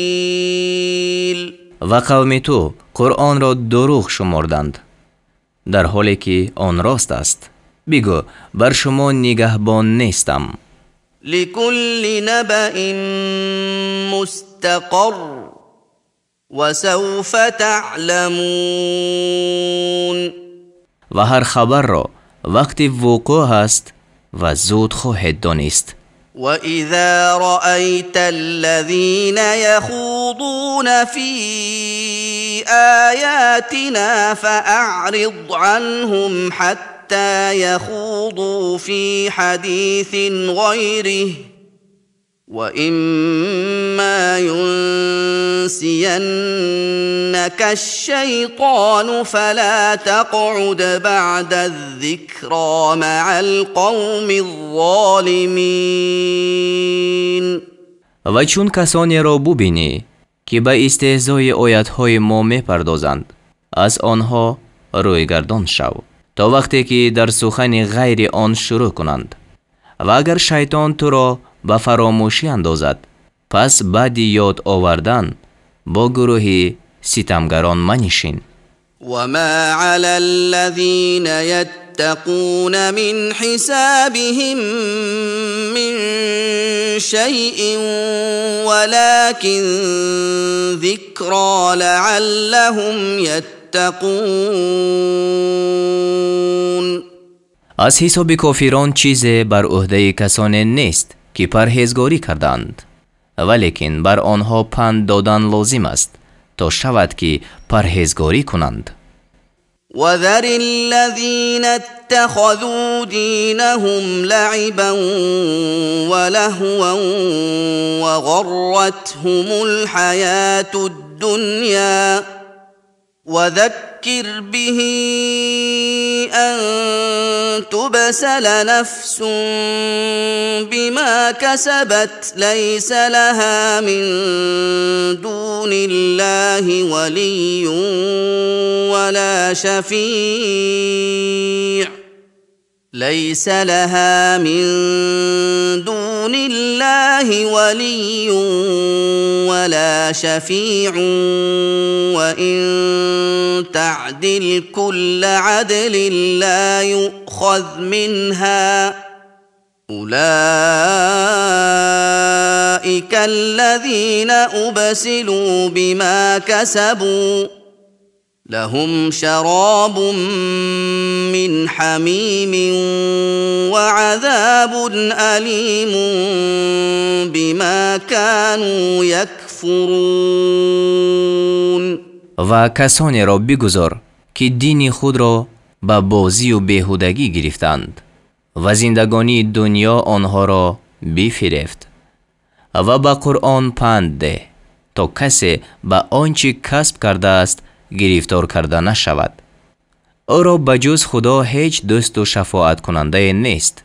بوكيل. و قوم تو قرآن را دروغ شمردند در حالی که آن راست است. بگو بر شما نگهبان نیستم. لكل نبأ مستقر وسوف تعلمون. و هر خبر را وقتی وقوع است و زود خواهید دانست. وإذا رأيت الذين يخوضون في آياتنا فأعرض عنهم حتى يخوضوا في حديث غيره وإما ينسينك الشيطان فلا تقعد بعد الذكرى مع القوم الظالمين. و چون کسانی را ببینی که به استهزای آیات‌های ما می‌پردازند، از آنها روی گردان شو تا وقتی که در سخن غیر آن شروع کنند. و اگر شیطان تو را به فراموشی اندازد، پس بعد یاد آوردن با گروه ستمگران منشین. وما على الذين يتقون من حسابهم من شيء ولكن ذكرى لعلهم يتقون. از حساب کافران چیزی بر عهده کسانی نیست که پرهیزگاری کردند، ولیکن بر آنها پند دادن لازم است تا شود که پرهیزگاری کنند. وذر الذين اتخذوا دينهم لعبا ولهوا وغرتهم الحياة الدنيا وذكر به أن تبسل نفس بما كسبت ليس لها من دون الله ولي ولا شفيع ليس لها من دون الله ولي ولا شفيع وإن تعدل كل عدل لا يؤخذ منها أولئك الذين أبسلوا بما كسبوا لهم شراب من حميم وعذاب أليم بما كانوا يكفرون. و کسانی را بگذار که دین خود را به بازی و بیهودگی گرفتند و زندگانی دنیا آنها را بفریفت و به قرآن پند ده تا کسی به آنچه کسب کرده است گرفتار کرده نشود. او را بجز خدا هیچ دوست و شفاعت کننده نیست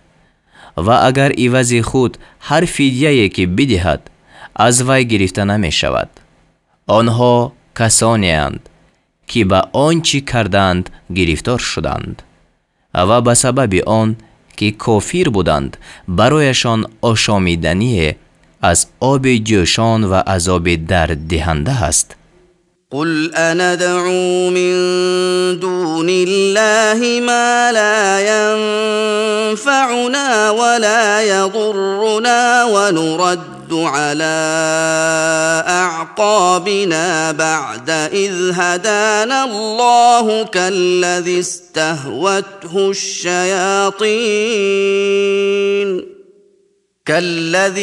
و اگر عوض خود هر فدیه‌ای که بدهد از وی گرفته نمی شود. آنها کسانی اند که به آنچه کردند گرفتار شدند و به سبب آن که کافر بودند برایشان آشامیدنی از آب جوشان و عذاب درد دهنده است. قل أندعو من دون الله ما لا ينفعنا ولا يضرنا ونرد على أعقابنا بعد إذ هدانا الله كالذي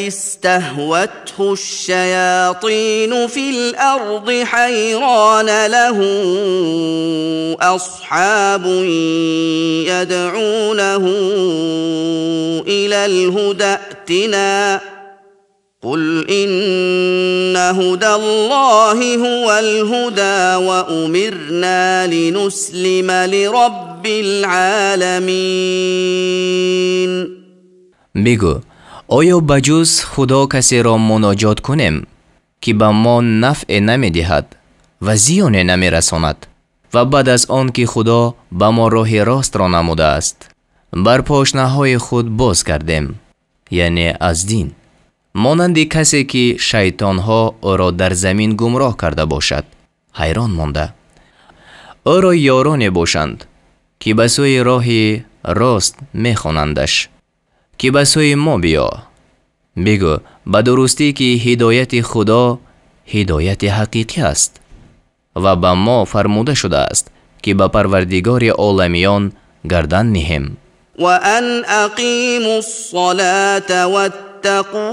استهوته الشياطين في الأرض حيران له أصحاب يدعونه إلى الهدى ائتنا قل إن هدى الله هو الهدى وأمرنا لنسلم لرب العالمين. بگو آیا بجز خدا کسی را مناجات کنیم که به ما نفع نمی دهد و زیان نمی رساند و بعد از آن که خدا به ما راه راست را نموده است بر پاشنه‌های خود باز کردیم، یعنی از دین، مانند کسی که شیطانها او را در زمین گمراه کرده باشد حیران مانده. او را یاران باشند که به سوی راه راست می خوانندش که به سوی ما بیا. بگو به درستی که هدایت خدا هدایت حقیقی است و به ما فرموده شده است که به پروردگار عالمیان گردن نهیم. و ان اقیموا الصلاة واتقوه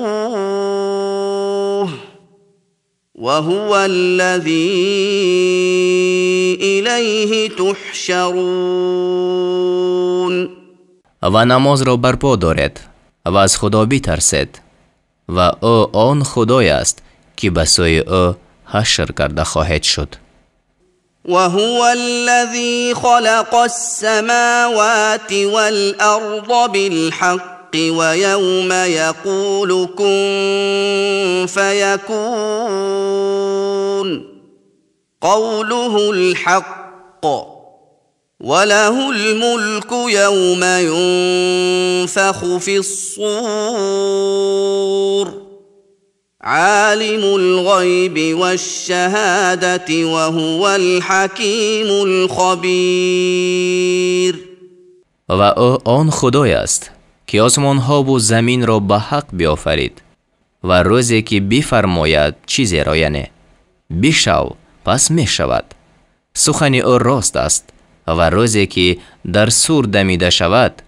وهو الذی الیه تحشرون. و نماز را برپا دارد و از خدا بترسید و او آن خدای است که به سوی او حشر کرده خواهد شد. وهو الذي خلق السماوات والأرض بالحق ويوم يقول كن فيكون قوله الحق وله الملك يوم ينفخ في الصور عالم الغيب والشهادة وهو الحكيم الخبير. و او آن خدای است که آسمان ها و زمین را به حق بیافرید و روزی که بفرماید چیزی را یعنی بشو پس می شود. سخن او راست است و روزی که در سور دمیده شود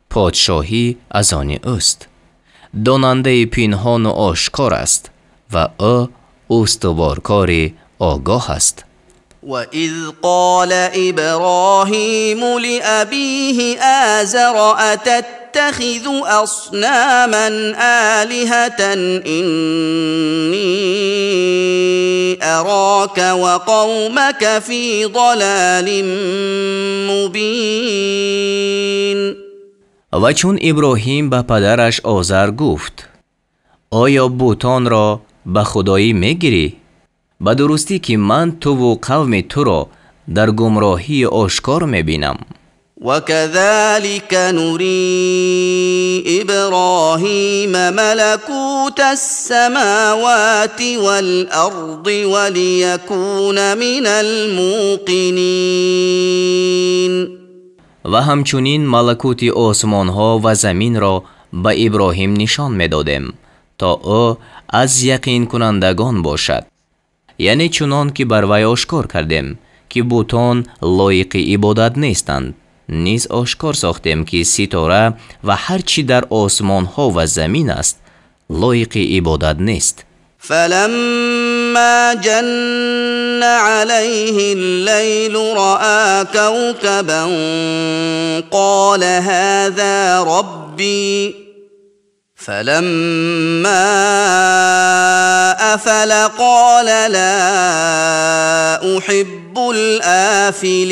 پادشاهی از آن اوست. داننده پنهان و آشکار است و او استوارکار آگاه است. وَإِذْ قَالَ إِبْرَاهِيمُ لِأَبِيهِ آزَرَ أَتَتَّخِذُ أَصْنَامًا آلِهَةً إِنِّي أَرَاكَ وَقَوْمَكَ فِي ضَلَالٍ مُبِينٍ. و چون ابراهیم به پدرش آزر گفت آیا بوتان را به خدایی میگیری؟ به درستی که من تو و قوم تو را در گمراهی آشکار میبینم. وَكَذَلِكَ نُرِي إِبْرَاهِيمَ مَلَكُوتَ السَّمَاوَاتِ وَالْأَرْضِ وَلِيَكُونَ مِنَ الْمُوقِنِينَ. و همچنین ملکوت آسمان ها و زمین را به ابراهیم نشان میدادیم تا او از یقین کنندگان باشد. یعنی چنان که بر وی آشکار کردیم که بتان لایق عبادت نیستند، نیز آشکار ساختیم که ستاره و هر چی در آسمان ها و زمین است لایق عبادت نیست. فلما جن عليه الليل رأى كوكبا قال هذا ربي فلما أفل قال لا أحب الآفلين.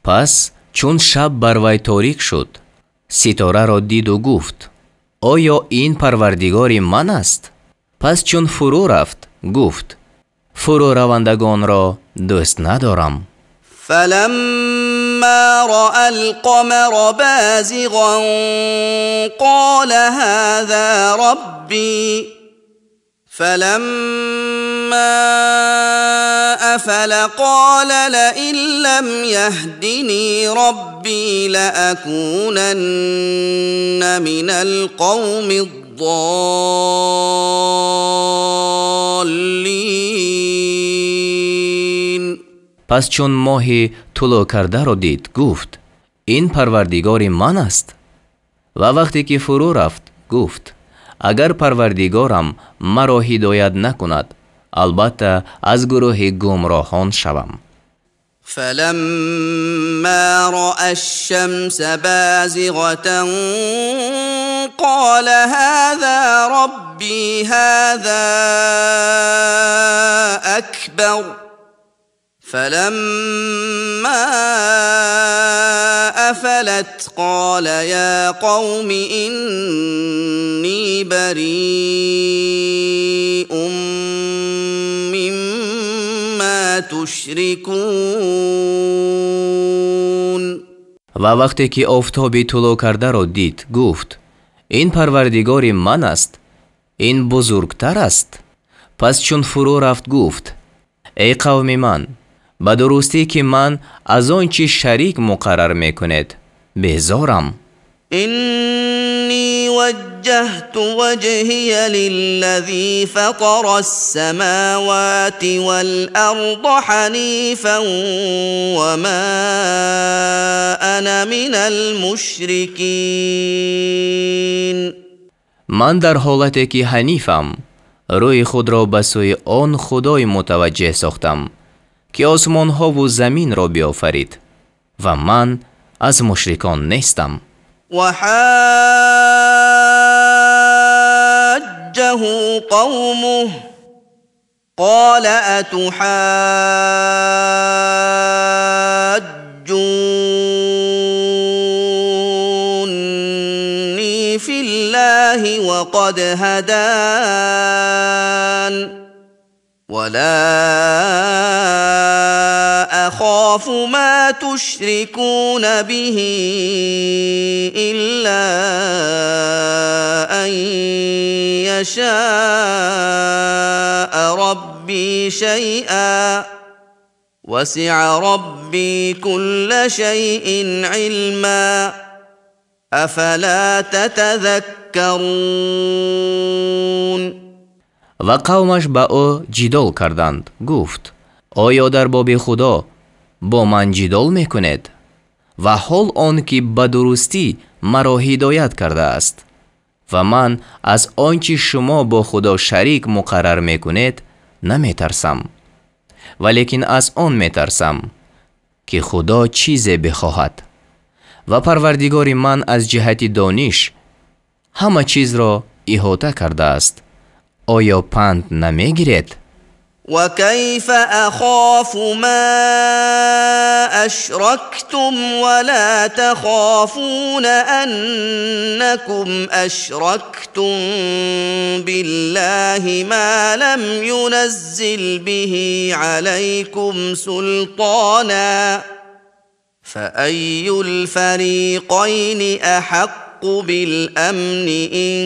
پس چون شب بر وی تاریک شد ستاره را دید و گفت آیا این پروردگار من است؟ پس چون فرو رفت گفت فرو روندگان را دوست ندارم. فلما رأى القمر بازغا قال هذا ربي فلما أفل قال لئن لم يهدني ربي لأكونن من القوم الضالين. پس چون ماهی طلوع کرده را دید گفت این پروردگار من است. و وقتی که فرو رفت گفت اگر پروردگارم مرا هدایت نکند البته از گروه گمراهان شوم. فلما رأى الشمس بازغة قال هذا ربي هذا أكبر فلما أفلت قال يا قوم إني بريء مما تشركون. و وقتی که آفتابی طلوع کرده را دید گفت این پروردگار من است، این بزرگتر است. پس چون فرو رفت گفت ای قوم من به درستی که من از آنچه شریک مقرر میکنید بیزارم. إني وجهت وجهي للذي فطر السماوات والأرض حنيفا وما أنا من المشركين. من در حالتی که حنیفم روی خود را به سوی آن خدای متوجه ساختم که آسمان ها و زمین را بیافرید و من از مشرکان نیستم. وحاجه قومه قال أتحاجوني في الله وقد هدان ولا أخاف ما تشركون به إلا أن يشاء ربي شيئا وسع ربي كل شيء علما أفلا تتذكرون. و قومش با او جدال کردند گفت آیا در باب خدا با من جدال میکنید و حال آن که به درستی مرا هدایت کرده است و من از آنچه شما با خدا شریک مقرر میکنید نمیترسم، ولیکن از آن میترسم که خدا چیزی بخواهد و پروردگار من از جهت دانش همه چیز را احاطه کرده است. آیا پند نمیگیرید؟ وكيف أخاف ما أشركتم ولا تخافون أنكم أشركتم بالله ما لم ينزل به عليكم سلطانا فأي الفريقين أحق بالأمن إن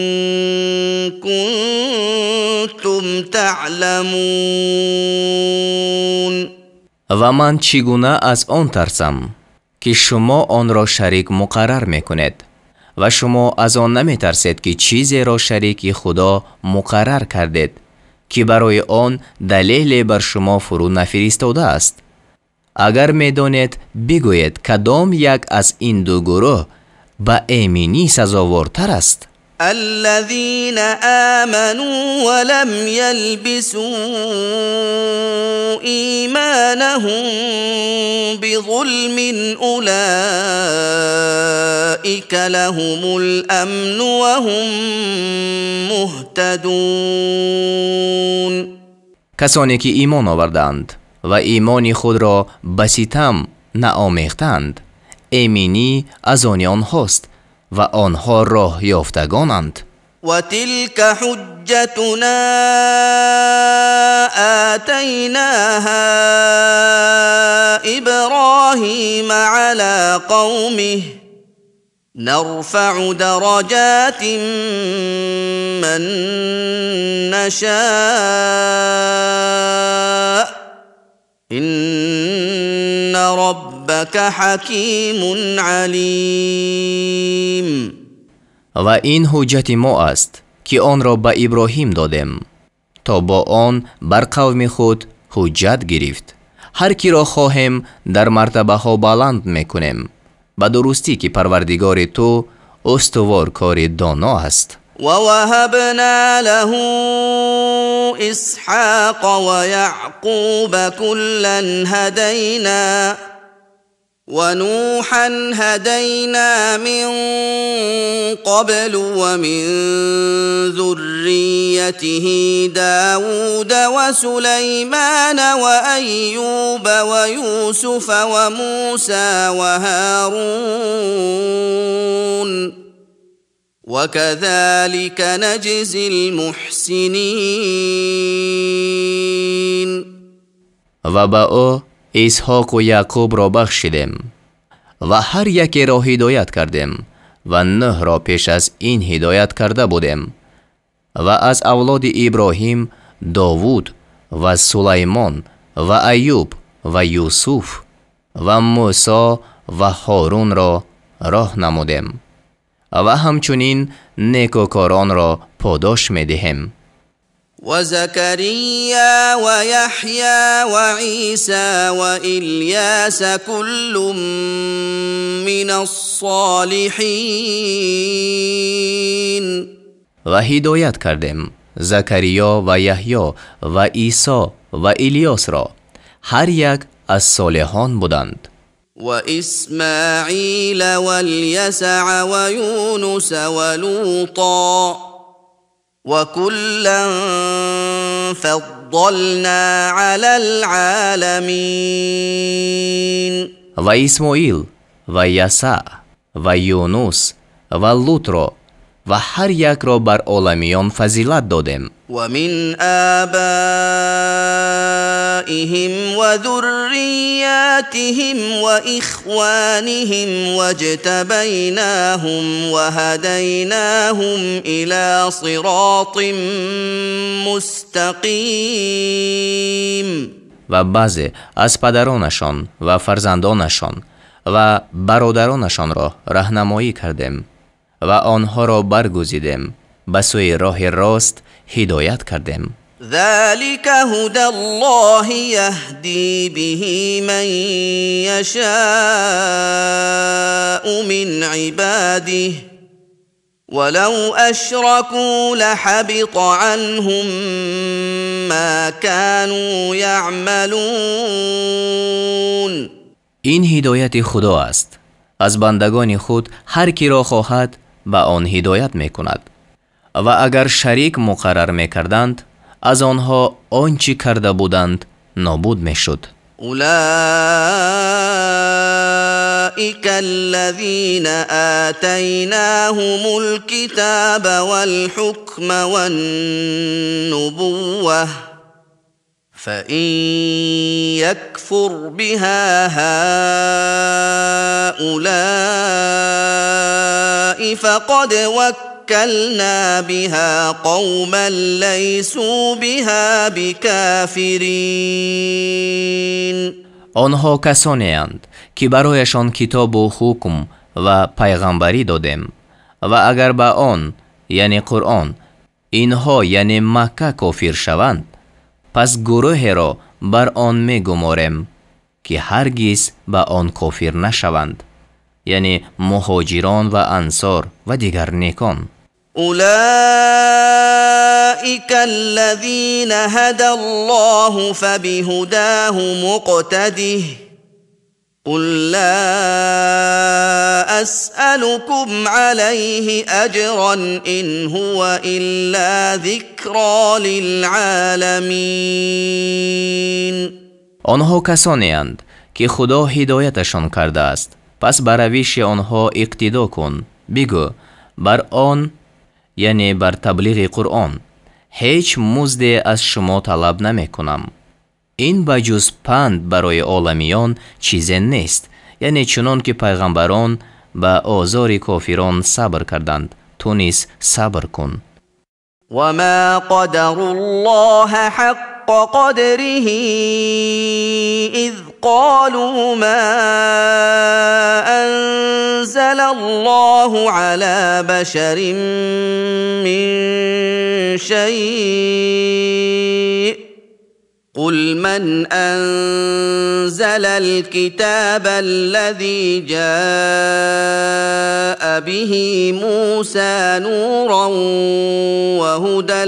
كنتم تعلمون. و من چگونه از آن ترسم که شما آن را شریک مقرر میکنید و شما از آن نمی ترسید که چیزی را شریک خدا مقرر کردید که برای آن دلیل بر شما فرو نفرستاده است. اگر میدانید بگویید کدام یک از این دو گروه با ایمنی سزاوارتر است. الذين آمنوا ولم يلبسوا إيمانهم بظلم أولئك لهم الأمن وهم مهتدون. کسانی که ایمان آوردند و ایمان خود را به ستم نآمیختند، ایمنی از آن آنهاست و آنها راه یافتگانند. و تلك حجتنا آتیناها ابراهیم علی قومه نرفع درجات من نشاء ان ربک حکیم علیم. و این حجت ما است که آن را به ابراهیم دادیم تا با آن بر قوم خود حجت گرفت. هر کی را خواهیم در مرتبه ها بلند میکنیم به درستی که پروردگار تو استوار کار دانا است. ووهبنا له اسحاق ويعقوب كلا هدينا ونوحا هدينا من قبل ومن ذريته داود وسليمان وأيوب ويوسف وموسى وهارون وكذلك نجزي المحسنين. و با او اسحاق و یعقوب را بخشیدیم و هر یکی را هدایت کردیم و نوح را پیش از این هدایت کرده بودیم و از اولاد ابراهیم داوود و سلیمان و ایوب و یوسف و موسی و هارون را راه نمودیم و همچنین نیکوکاران را پاداش می‌دهیم. وزكريا ويحيى وعيسى وإلياس كل من الصالحين. و هدایت کردیم زکریا و یحیی و عیسی و الیاس را، هر یک از صالحان بودند. وإسماعيل واليسع ويونس ولوطا وكلا فضلنا على العالمين. و اسماعیل و یسع و یونس و لوط را و هر یک را بر عالمیان فضیلت دادیم. و من آبائهم و ذریاتهم و اخوانهم واجتبیناهم و هدیناهم الى صراط مستقیم. و بعضی از پدرانشان و فرزندانشان و برادرانشان را راهنمایی کردیم و آنها را برگزیدیم به سوی راه راست هدایت کردیم. ذلك هدى الله يهدي به من يشاء من عباده ولو أشركوا لحبط عنهم ما كانوا يعملون. این هدایت خدا است. از بندگان خود هر کی را خواهد به آن هدایت می کند. و اگر شریک مقرر می کردند از آنها آنچه کرده بودند نابود می شد. أولئك الذين آتيناهم الكتاب والحكم والنبوة فإن يكفر بها هؤلاء فقد وكلنا بها قوما ليسوا بها بكافرين. آنها کسانی اند که برایشان کتاب و حکم و پیغمبری دادیم و اگر به آن یعنی قرآن اینها یعنی مکه کافر شوند پس گروه را بر آن می گماریم که هرگز به آن کافر نشوند، یعنی مهاجران و انصار و دیگر نیکان. أولئك الذين هدى الله فبهداه مقتده قل لا أسألكم عليه أجرا إن هو إلا ذكرى للعالمين. آنها کسانی اند که خدا هدایتشان کرده است، پس بر روش آنها اقتدا کن. بگو بر آن یعنی بر تبلیغ قرآن هیچ مزدی از شما طلب نمی کنم. این بجز پند برای عالمیان چیزی نیست، یعنی چنان که پیغمبران به آزار کافران صبر کردند تو نیز صبر کن. وما قدر الله حق قدره إذ قالوا ما أنزل الله على بشر من شيء قل من أنزل الكتاب الذي جاء به موسى نورا وهدى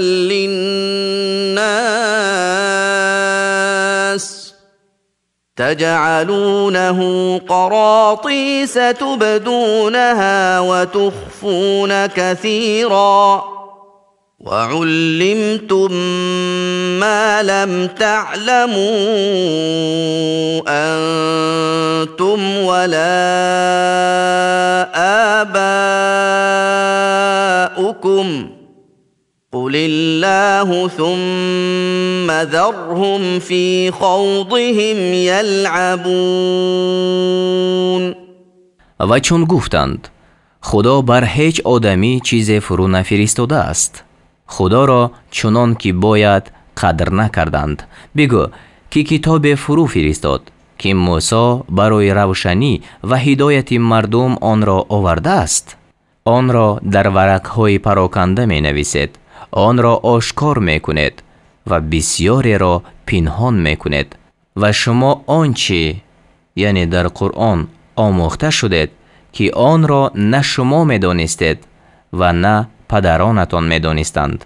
للناس تجعلونه قراطيس تبدونها وتخفون كثيرا وعلمتم ما لم تعلموا أنتم ولا آباؤكم قل الله ثم ذرهم في خوضهم يلعبون. و چون گفتند خدا بر هیچ آدمی چیز فرو نفرستاده است، خدا را چنان که باید قدر نکردند. بگو که کتاب فرو فرستاد که موسی برای روشنی و هدایت مردم آن را آورده است. آن را در ورقهای پراکنده می نویسید، آن را آشکار می کنید و بسیاری را پنهان می کنید. و شما آنچه یعنی در قرآن آموخته شدید که آن را نه شما می دانستید و نه پدرانتان می دانستند،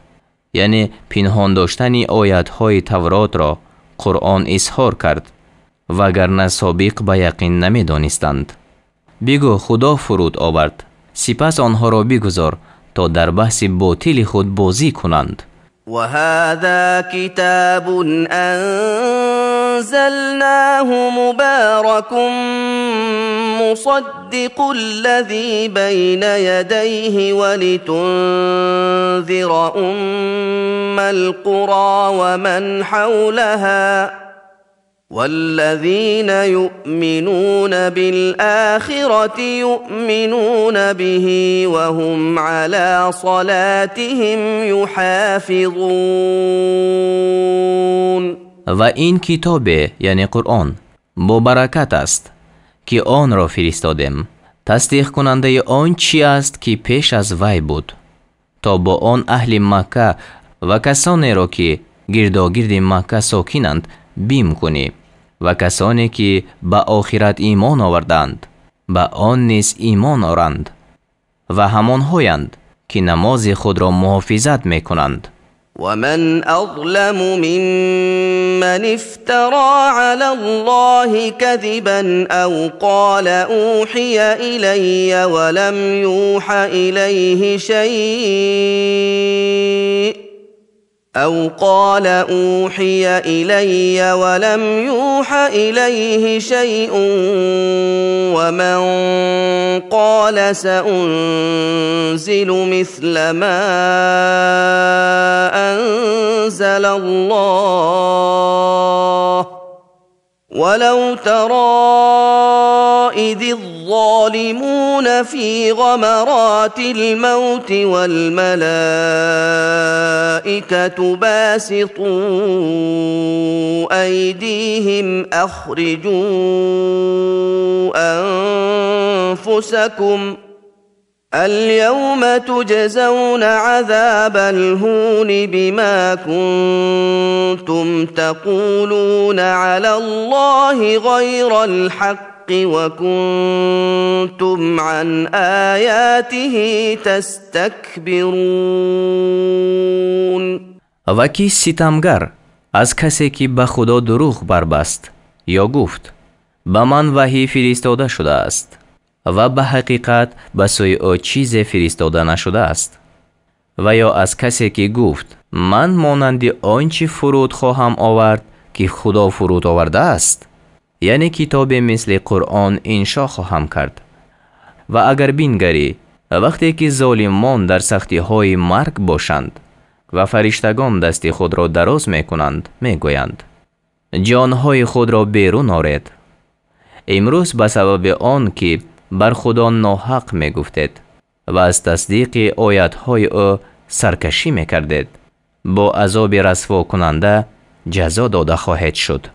یعنی پنهان داشتن آیت‌های تورات را قرآن اظهار کرد وگرنه سابق به یقین نمی دانستند. بگو خدا فرود آورد، سپس آنها را بگذار تا در بحث باطل خود بازی کنند. وهذا كتاب أنزلناه مبارك مصدق الذي بين يديه ولتنذر أم القرى ومن حولها والذين يؤمنون بالآخرة يؤمنون به وهم على صلاتهم يحافظون. و این کتاب یعنی قرآن با برکت است که آن را فرستادیم، تصدیق کننده آن چی است که پیش از وی بود، تا با آن اهل مکه و کسانی را که گرداگرد مکه ساکنند بیم کنی و کسانی که به آخرت ایمان آوردند به آن نیز ایمان آورند و همان هایند که نماز خود را محافظت می کنند. ومن أظلم ممن افترى على الله كذبا أو قال أوحي إلي ولم يوح إليه شيء ومن قال سأنزل مثل ما أنزل الله ولو ترى إذ الظالمون في غمرات الموت والملائكة باسطوا أيديهم أخرجوا أنفسكم اليوم تجزون عذاب الهون بما كنتم تقولون على الله غير الحق وكنتم عن آياته تستكبرون. و کی ستمگر از کسی که به خدا دروغ بربست یا گفت به من وحی فرستاده شده است و به حقیقت به سوی او چیز فرستاده نشده است، و یا از کسی که گفت من مانند آنچه فرود خواهم آورد که خدا فرود آورده است، یعنی کتاب مثل قرآن انشا خواهم کرد. و اگر بینگری وقتی که ظالمان در سختی های مرگ باشند و فرشتگان دست خود را دراز می کنند، می گویند جانهای خود را بیرون آرید. امروز به سبب آن که بر خدا ناحق می گفتید و از تصدیق آیت های او سرکشی می کردید، با عذاب رسوا کننده جزا داده خواهد شد.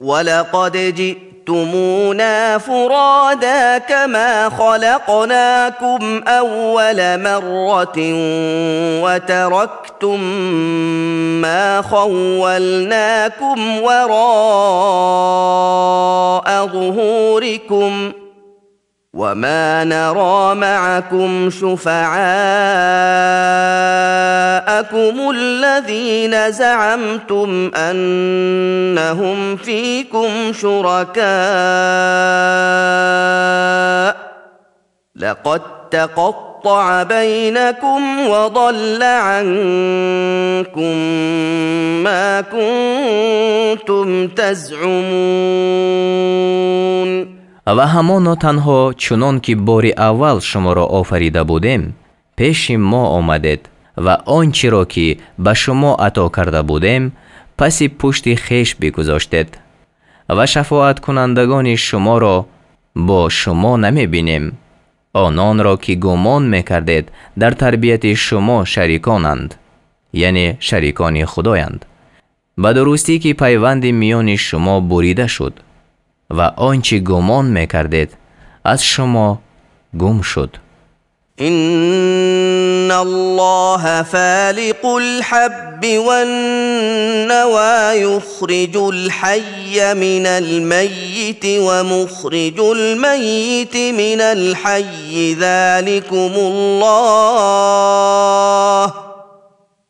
ولقد جئتمونا فرادا كما خلقناكم أول مرة وتركتم ما خولناكم وراء ظهوركم وما نرى معكم شفعاءكم الذين زعمتم أنهم فيكم شركاء لقد تقطع بينكم وضل عنكم ما كنتم تزعمون. و همانا تنها چنان که بار اول شما را آفریده بودیم پیش ما آمدید و آنچه را که به شما عطا کرده بودیم پس پشت خیش بگذاشتید و شفاعت کنندگان شما را با شما نمی بینیم. آنان را که گمان می کردید در تربیت شما شریکانند، یعنی شریکان خدایند، به درستی که پیوند میان شما بریده شد و آنچه گمان میکردید از شما گم شد. إن الله فالق الحب والنوى يخرج الحي من الميت ومخرج الميت من الحي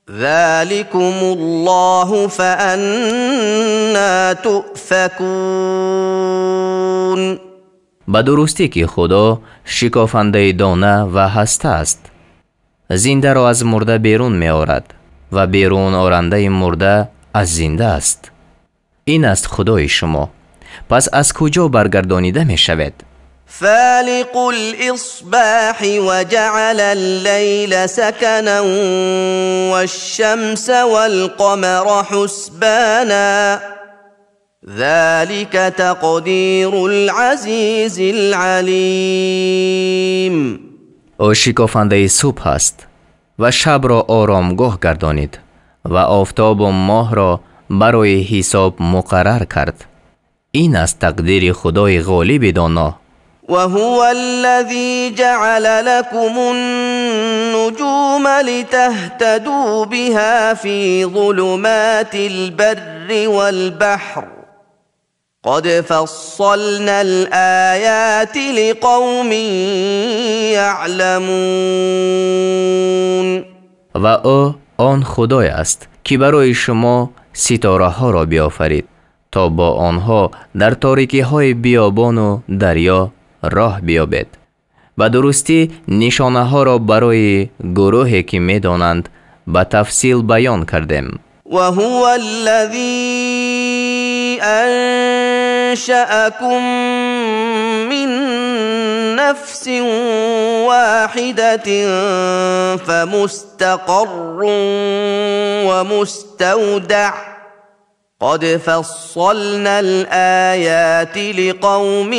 ذلكم الله فأنا تؤفكون. به درستی که خدا شکافنده دانه و هسته است، زنده را از مرده بیرون می آورد و بیرون آرنده مرده از زنده است. این است خدای شما، پس از کجا برگردانیده می شود؟ فالق الإصباح وجعل الليل سكنا والشمس والقمر حسبانا ذلك تقدير العزيز العليم. او شکافنده صبح است و شب را آرامگاه گردانید و آفتاب و ماه را برای حساب مقرر کرد. این است تقدیر خدای غالب دانا. وهو الذي جعل لكم النجوم لتهتدوا بها في ظلمات البر والبحر قد فصلنا الآيات لقوم يعلمون و او آن خدای است که برای شما ستاره ها را بیافرید تا با آنها در تاریکی های بیابان و دریا راه بیابید. به درستی نشانه ها را برای گروهی که می دانند به تفصیل بیان کردیم. وهو الذي أنشأكم من نفس واحدة فمستقر ومستودع قد فصلنا الآيات لقوم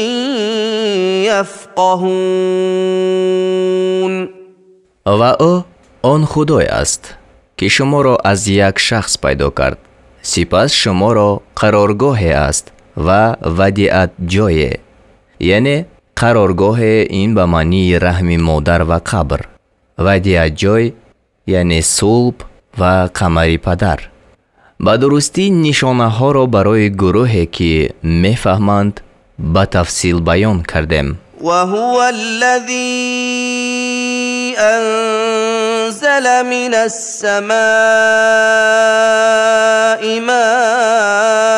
يفقهون. و او آن خدای است که شما را از یک شخص پیدا کرد، سپس شما را قرارگاه است و ودیعت جای، یعنی قرارگاه این به معنی رحم مادر و قبر، ودیعت جای یعنی صلب و قمر پدر. به درستی نشانه ها را برای گروهی که میفهمند به تفصیل بیان کردیم. وهو الذي أنزل من السماء ماء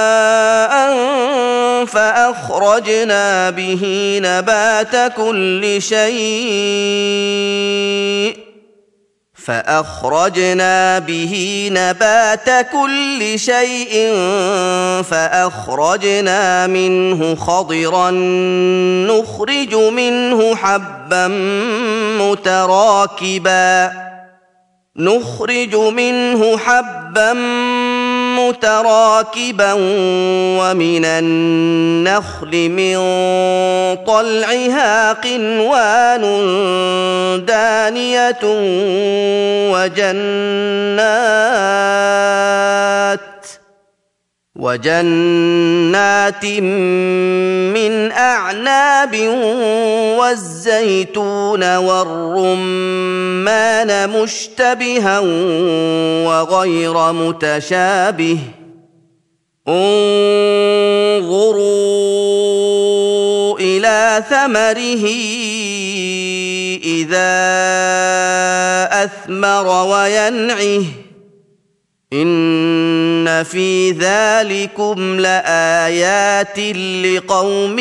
فأخرجنا به نبات كل شيء فأخرجنا منه خضرا نخرج منه حبا متراكبا ومن النخل من طلعها قنوان دانية وجنات من أعناب والزيتون والرمان مشتبها وغير متشابه انظروا إلى ثمره إذا أثمر وينعه إن في ذلكم لآيات لقوم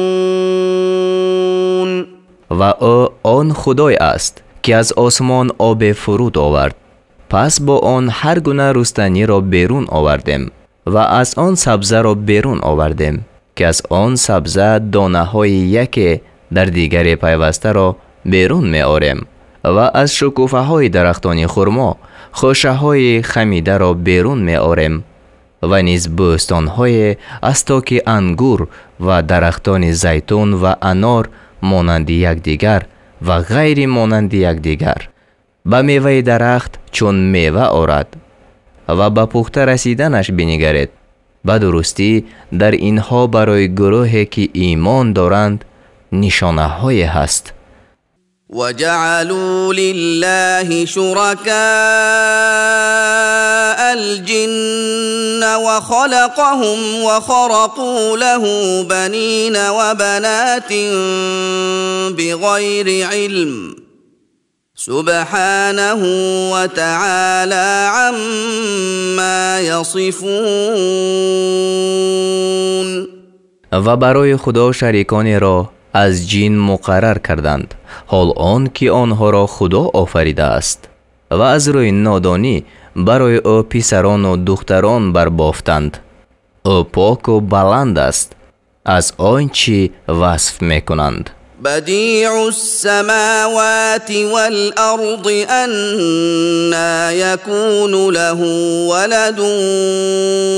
يؤمنون. و او آن خدای است که از آسمان آب فرود آورد، پس با آن هر گونه رستنی را بیرون آوردیم و از آن سبزه را بیرون آوردیم که از آن سبزه دانه های یکی در دیگری پیوسته را بیرون می آریم و از شکوفه های درختان خرما خوشه های خمیده را بیرون می آریم و نیز بوستان های استاک انگور و درختان زیتون و انار مانند یکدیگر و غیر مانند یکدیگر. به میوه درخت چون میوه آرد و به پخته رسیدنش بنگرید. به درستی در اینها برای گروهی که ایمان دارند نشانه های هست. وجعلوا لله شركاء الجن وخلقهم وخرقوا له بنين وبنات بغير علم سبحانه وتعالى عما يصفون. و برای خدا شریکانی را از جن مقرر کردند، حال آن که آنها را خدا آفریده است، و از روی نادانی برای او پسران و دختران بربافتند. او پاک و بلند است از آنچه وصف میکنند. بديع السماوات والأرض أنى يكون له ولد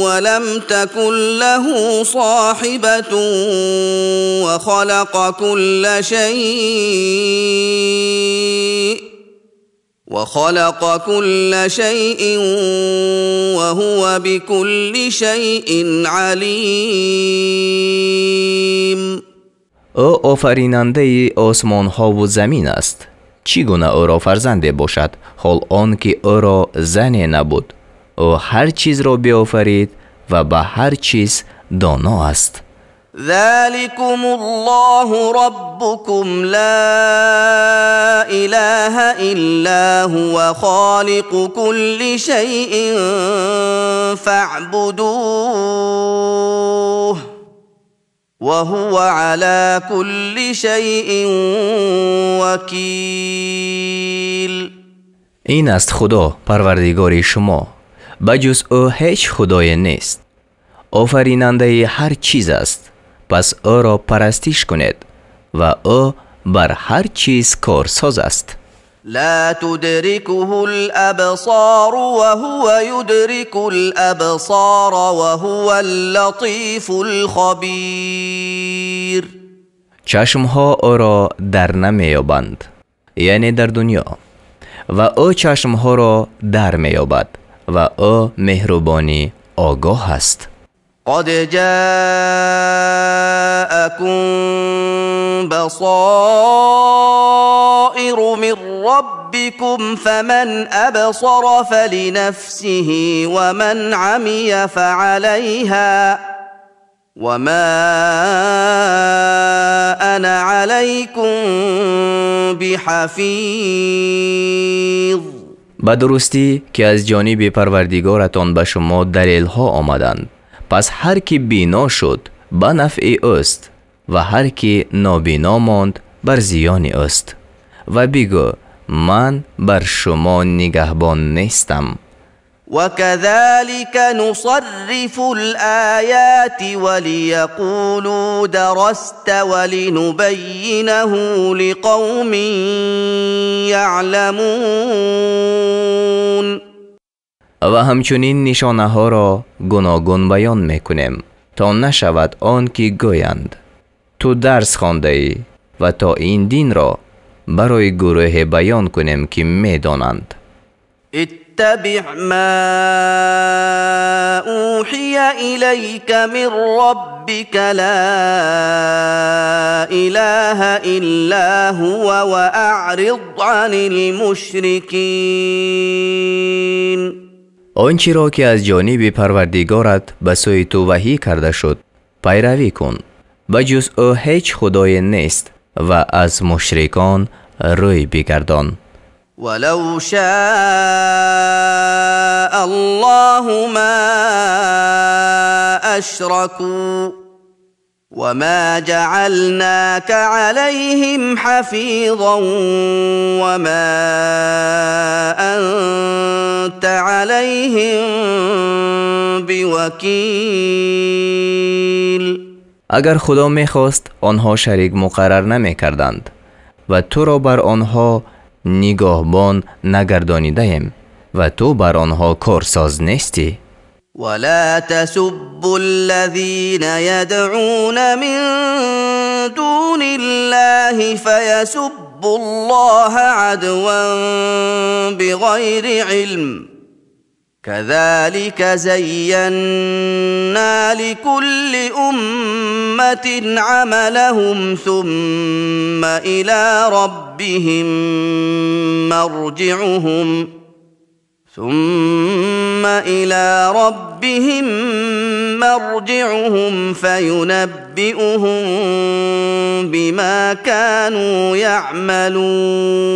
ولم تكن له صاحبة وخلق كل شيء وهو بكل شيء عليم. او آفریننده آسمان ها و زمین است. چگونه او را فرزنده باشد حال آن که او را زنی نبود؟ او هر چیز را بیافرید و به هر چیز دانا است. ذلكم الله ربكم لا إله إلا هو خالق كل شيء فاعبدوه وهو على كل شيء وكيل. این است خدا پروردگار شما، بجز او هیچ خدای نیست. آفریننده هر چیز است، پس او را پرستش کنید و او بر هر چیز کارساز است. لا تدركه الأبصار وهو يدرك الأبصار وهو اللطيف الخبير. چشمها او را در نمیابند، یعنی در دنیا، و او چشمها را در میابد و او مهربانی آگاه است. قد جاءكم بصائر من ربكم فمن أبصر فلنفسه ومن عمي فعليها وما أنا عليكم بحفيظ. به درستی که از جانب پروردگارتان به شما دلیل ها آمدند، پس هر کی بینا شد به نفع اوست و هر کی نابینا ماند بر زیان اوست. و بگو من بر شما نگهبان نیستم. وكذلك نصرف الآيات وليقولوا درست ولنبينه لقوم يعلمون. و همچنین نشانه ها را گوناگون بیان میکنیم تا نشود آن که گویند تو درس خوانده ای و تا این دین را برای گروه بیان کنیم که میدانند. اتبع ما اوحی الیک من ربک لا اله الا هو واعرض عن المشرکین. آنچه را که از جانب پروردگارت به سوی تو وحی کرده شد پیروی کن، بجز او هیچ خدای نیست و از مشرکان روی بگردان. ولو شاء الله ما اشركوا وما جعلناك عليهم حفيظا وما أنت عليهم بوكيل. اگر خدا میخواست آنها شریک مقرر نمی کردند و تو را بر آنها نگاهبان نگردانیده ایم و تو بر آنها کارساز نیستی. ولا تسبوا الذين يدعون من دون الله فيسبوا الله عدوا بغير علم كذلك زينا لكل أمة عملهم ثم إلى ربهم مرجعهم فينبئهم بما كانوا يعملون.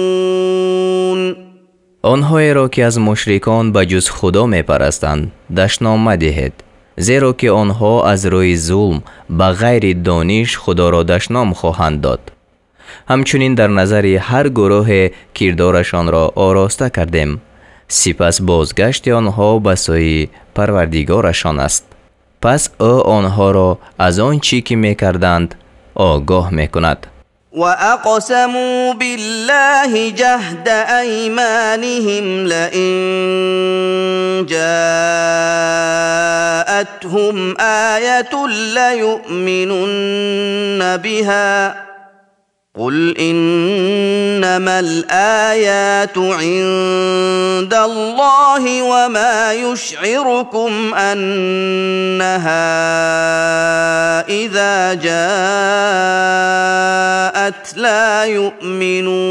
آنهایی را که از مشرکان به جز خدا می پرستند دشنام مدهید، زیرا که آنها از روی ظلم به غیر دانش خدا را دشنام خواهند داد. همچنین در نظر هر گروه کردارشان را آراسته کردیم، سپس بازگشت آنها به سوی پروردگارشان است. پس او آنها را از آن چی که می کردند آگاه می کند. وأقسموا بالله جهد أيمانهم لئن جاءتهم آية ليؤمنن بها قل إنما الآيات عند الله وما يشعركم أنها إذا جاءت لا يؤمنون.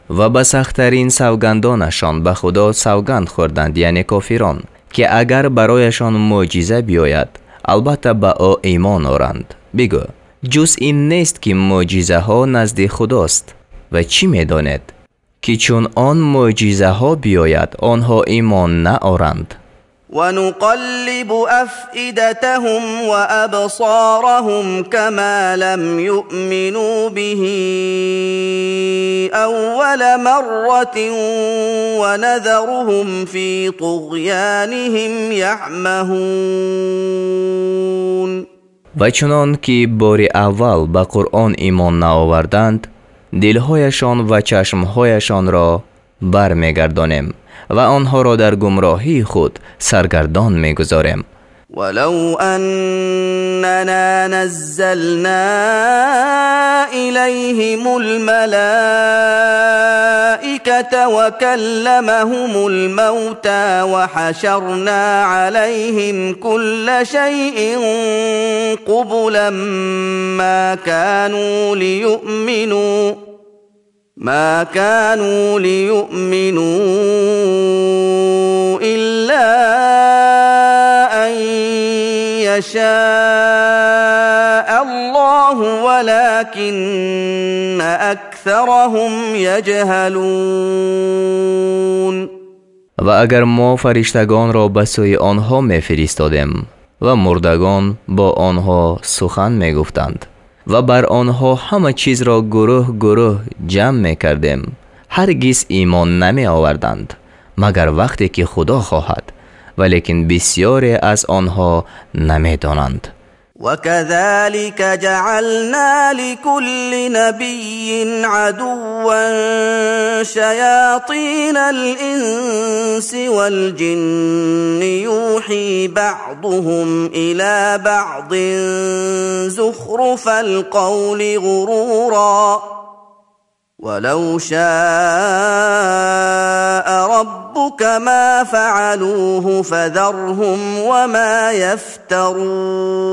و به سخت‌ترین سوگندانشان به خدا سوگند خوردند، یعنی کافران، که اگر برایشان معجزه بیاید البته به او ایمان آورند. بگو جز این نیست که معجزه ها نزد خداست. و چی میدانید؟ که چون آن معجزه ها بیاید آنها ایمان نآورند. ونقلب أفئدتهم وأبصارهم كما لم يؤمنوا به أول مرة ونذرهم في طغيانهم يعمهون. و چنان که بار اول به قرآن ایمان نآوردند دلهایشان و چشمهایشان را برمیگردانیم و آنها را در گمراهی خود سرگردان میگذاریم. ولو أننا نزلنا إليهم الملائكة وكلمهم الموتى وحشرنا عليهم كل شيء قبلا ما كانوا ليؤمنوا إلا أن يشاء الله ولكن أكثرهم يجهلون. و اگر ما فرشتگان را به سوی آنها میفرستادیم و مردگان با آنها سخن میگفتند و بر آنها همه چیز را گروه گروه جمع میکردیم هرگز ایمان نمی آوردند مگر وقتی که خدا خواهد، ولیکن بسیاری از آنها نمی دانند. وكذلك جعلنا لكل نبي عدوا شياطين الإنس والجن يوحي بعضهم إلى بعض زخرف القول غرورا ولو شاء ربك ما فعلوه فذرهم وما يفترون.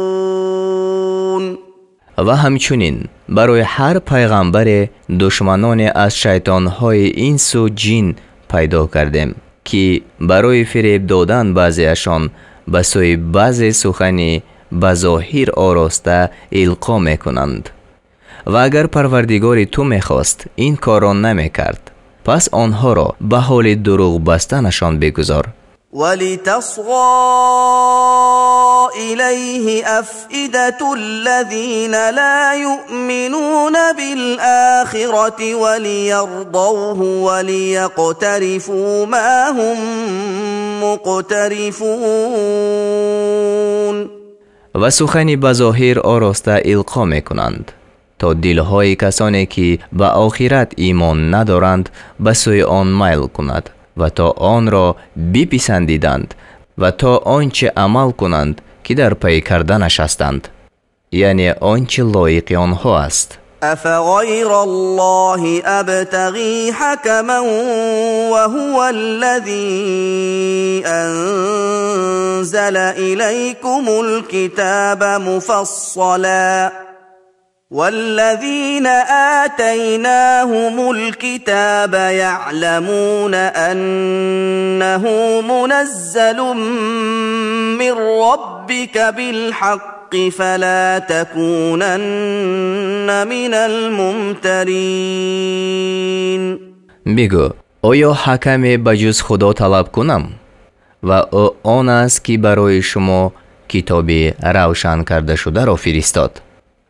و همچنین برای هر پیغمبر دشمنان از شیطانهای اینس و جن پیدا کردیم که برای فریب دادن بعضیشان به سوی بعضی سخنی به ظاهر آراسته القا میکنند. و اگر پروردگار تو میخواست این کار را نمیکرد، پس آنها را به حال دروغ بستنشان بگذار. ولتصغى إليه أفئدة الذين لا يؤمنون بالآخرة وليرضوه وليقترفوا ما هم مقترفون. و سخنی به ظاهر آراسته القا میکنند تا دلهای کسانی که به آخرت ایمان ندارند به سوی آن میل کند و تا آن را بپسندیدند و تا آنچه عمل کنند که در پی کردنش هستند، یعنی آنچه لایق آنها است. أفغير الله أبتغي حكما وهو الذي أنزل إليكم الكتاب مفصلا والذين آتيناهم الكتاب يعلمون أنه منزل من ربك بالحق فلا تكونن من الممترين. بگو آیا حکمی بجز خدا طلب کنم؟ و او آن است که برای شما کتابی روشن کرده شده را فرستاد.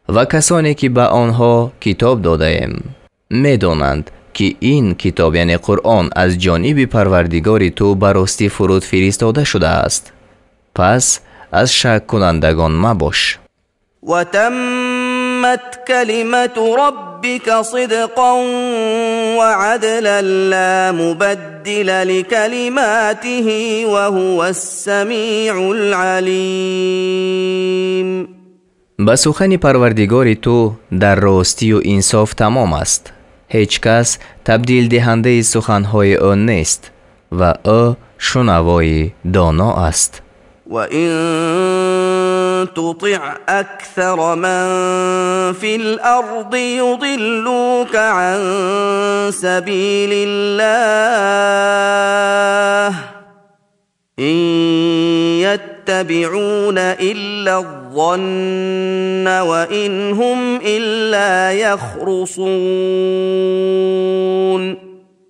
و کسانی که به آنها کتاب داده ایم میدانند که این کتاب یعنی قرآن از جانب پروردگار تو براستی فرود فرستاده شده است. پس از شک کنندگان مباش. و تمت کلمت ربک صدقا و عدلا لا مبدل لکلماته و هو السمیع العلیم. به سخن پروردگار تو در راستی و انصاف تمام است. هیچ کس تبدیل دهنده سخنهای آن نیست و او شنوای دانا است. و این تطع اکثر من فی الارض یضلوک عن سبیل الله این يتبعون إلا الظن وإن هم إلا يخرصون.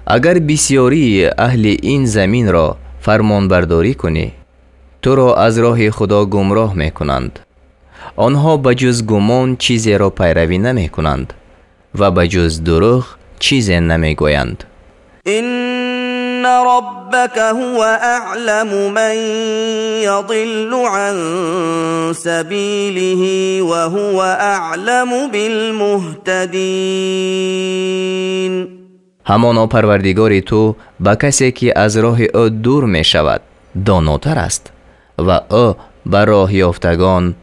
اگر بسیاری اهل این زمین را فرمان برداری کنی، تو را از راه خدا گمراه می کنند. آنها بجز گمان چیزی را پیروی نمی کنند و بجز دروغ چیزی نمی گویند. إن ربك هو أعلم من يضل عن سبيله وهو أعلم بالمهتدين. همانا پروردگار تو با کسی که از راه او دور می شود داناتر است و او بر راه یافتگان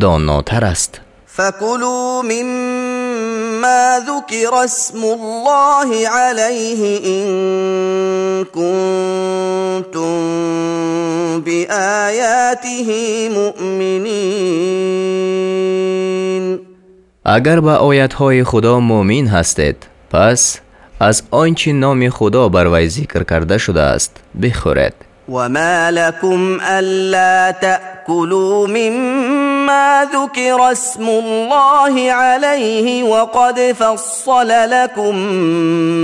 داناتر است. فكلوا مما ذكر اسم الله عليه إن كنتم بآياته مؤمنين. اگر با آیت‌های خدا مؤمن هستید، پس از آنچه نام خدا بر وی ذکر کرده شده است بخورید. وما لكم ألا تأكلوا مما ذكر اسم الله عليه وقد فصل لكم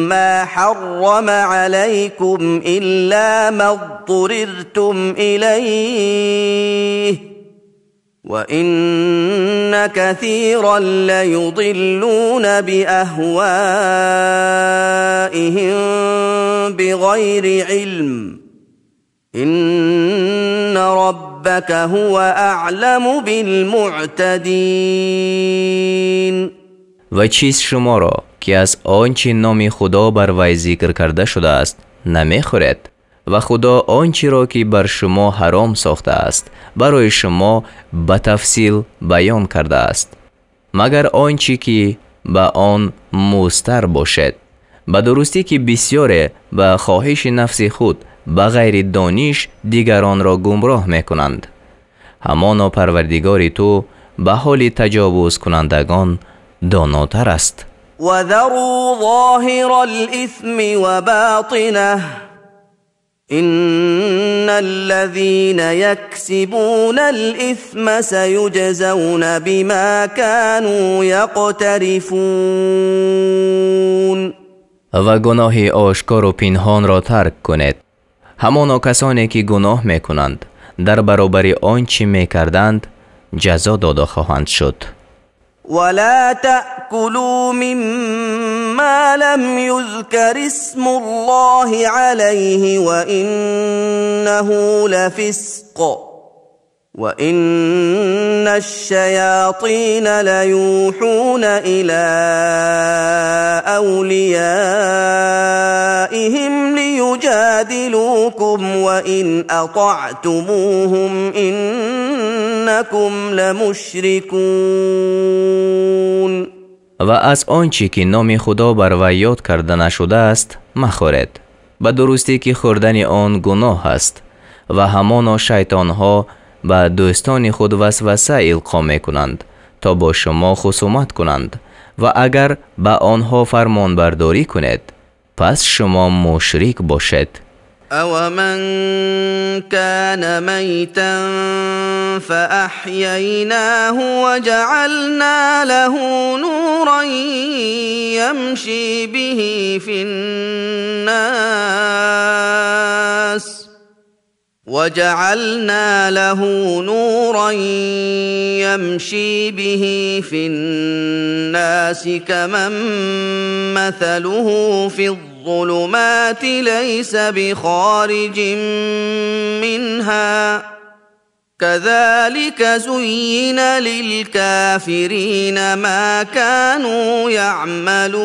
ما حرم عليكم إلا ما اضطررتم إليه وإن كثيرا ليضلون بأهوائهم بغير علم إن ربك هو أعلم بالمعتدين. و چیز شما را که از آنچه نام خدا بر وی ذکر کرده شده است نمی خورید و خدا آنچه را که بر شما حرام ساخته است برای شما به تفصیل بیان کرده است، مگر آنچه که به آن مستر باشد. به درستی که بسیاری به خواهش نفس خود بغیر دانش دیگران را گمراه می کنند. همانا پروردگار تو به حال تجاوز کنندگان داناتر است. و ذروا ظاهر الاثم و باطنه إن الذين يكسبون الإثم سيجزون بما كانوا يقترفون. و گناه آشکار و پنهان را ترک کنید. همانا کسانی که گناه می کنند در برابر آنچه می کردند جزا داده خواهند شد. ولا تأكلوا مما لم يذكر اسم الله عليه وإنه لفسق وإن الشياطين ليوحون إلى أوليائهم ليجادلوكم وإن أطعتموهم إنكم لمشركون. و از آنچه که نام خدا بر وی یاد کرده نشده است مخورید. به درستی که خوردن آن گناه است و همانا شیطان ها به دوستان خود وسوسه القا می کنند تا با شما خصومت کنند و اگر به آنها فرمان برداری کنید پس شما مشرک باشید. او من كان ميتا فأحييناه وجعلنا له نورا يمشي به في الناس وجعلنا له نورا يمشي به في الناس كمن مثله في الظلمات ليس بخارج منها كذلك زين للكافرين ما كانوا يعملون.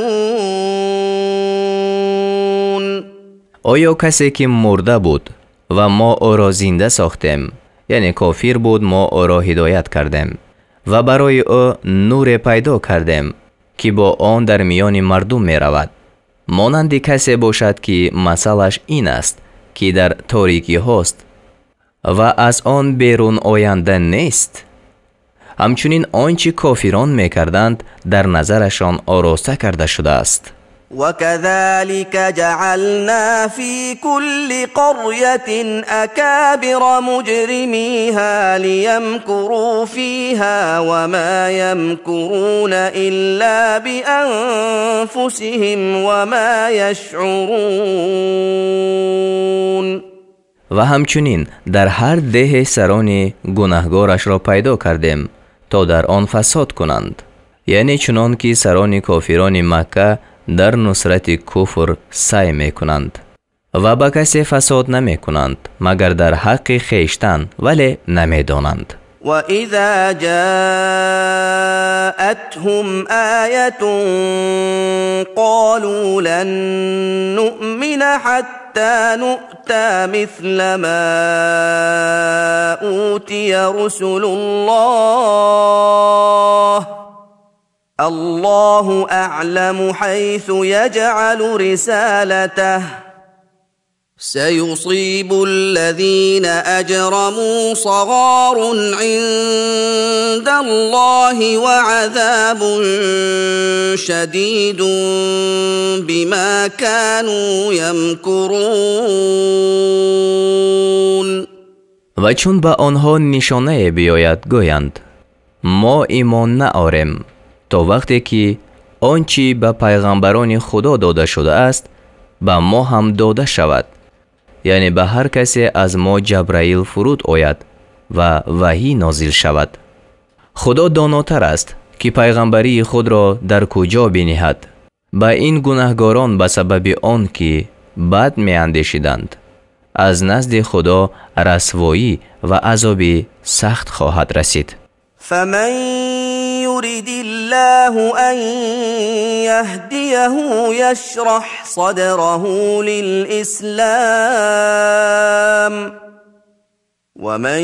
آیا کسی که مرده بود و ما او را زنده ساختیم، یعنی کافر بود، ما او را هدایت کردیم و برای او نور پیدا کردیم که با آن در میان مردم می رود، مانند کسی باشد که مثلش این است که در تاریکی هست و از آن بیرون آینده نیست. همچنین آنچه کافران می کردند در نظرشان آراسته کرده شده است. وكذلك جعلنا في كل قرية أكابر مجرميها ليمكروا فيها وما يمكرون إلا بأنفسهم وما يشعرون. و همچنین در هر ده سرانی گناهگارش را پیدا کردیم تا در آن فساد کنند، یعنی چنان که سران کافران مکه در نصرت کفر سعی می کنند و با کسی فساد نمی کنند مگر در حق خویشتن، ولی نمی دانند. وَإِذَا جَاءَتْهُمْ آيَةٌ قَالُوا لَن نُّؤْمِنَ حَتَّى نُؤْتَىٰ مِثْلَ مَا أُوتِيَ رُسُلُ الله أعلم حيث يجعل رسالته سيصيب الذين أجرموا صغار عند الله وعذاب شديد بما كانوا يمكرون. و چون به آنها نشانه بیاید گویند ما ایمان نآوریم تا وقتی که آنچه به پیغمبران خدا داده شده است به ما هم داده شود، یعنی به هر کسی از ما جبرائیل فرود آید و وحی نازل شود. خدا داناتر است که پیغمبری خود را در کجا بنهد. به این گناهگاران به سبب آن که بد می اندیشیدند از نزد خدا رسوایی و عذابی سخت خواهد رسید. فمن يرد الله أن يهديه يشرح صدره للإسلام ومن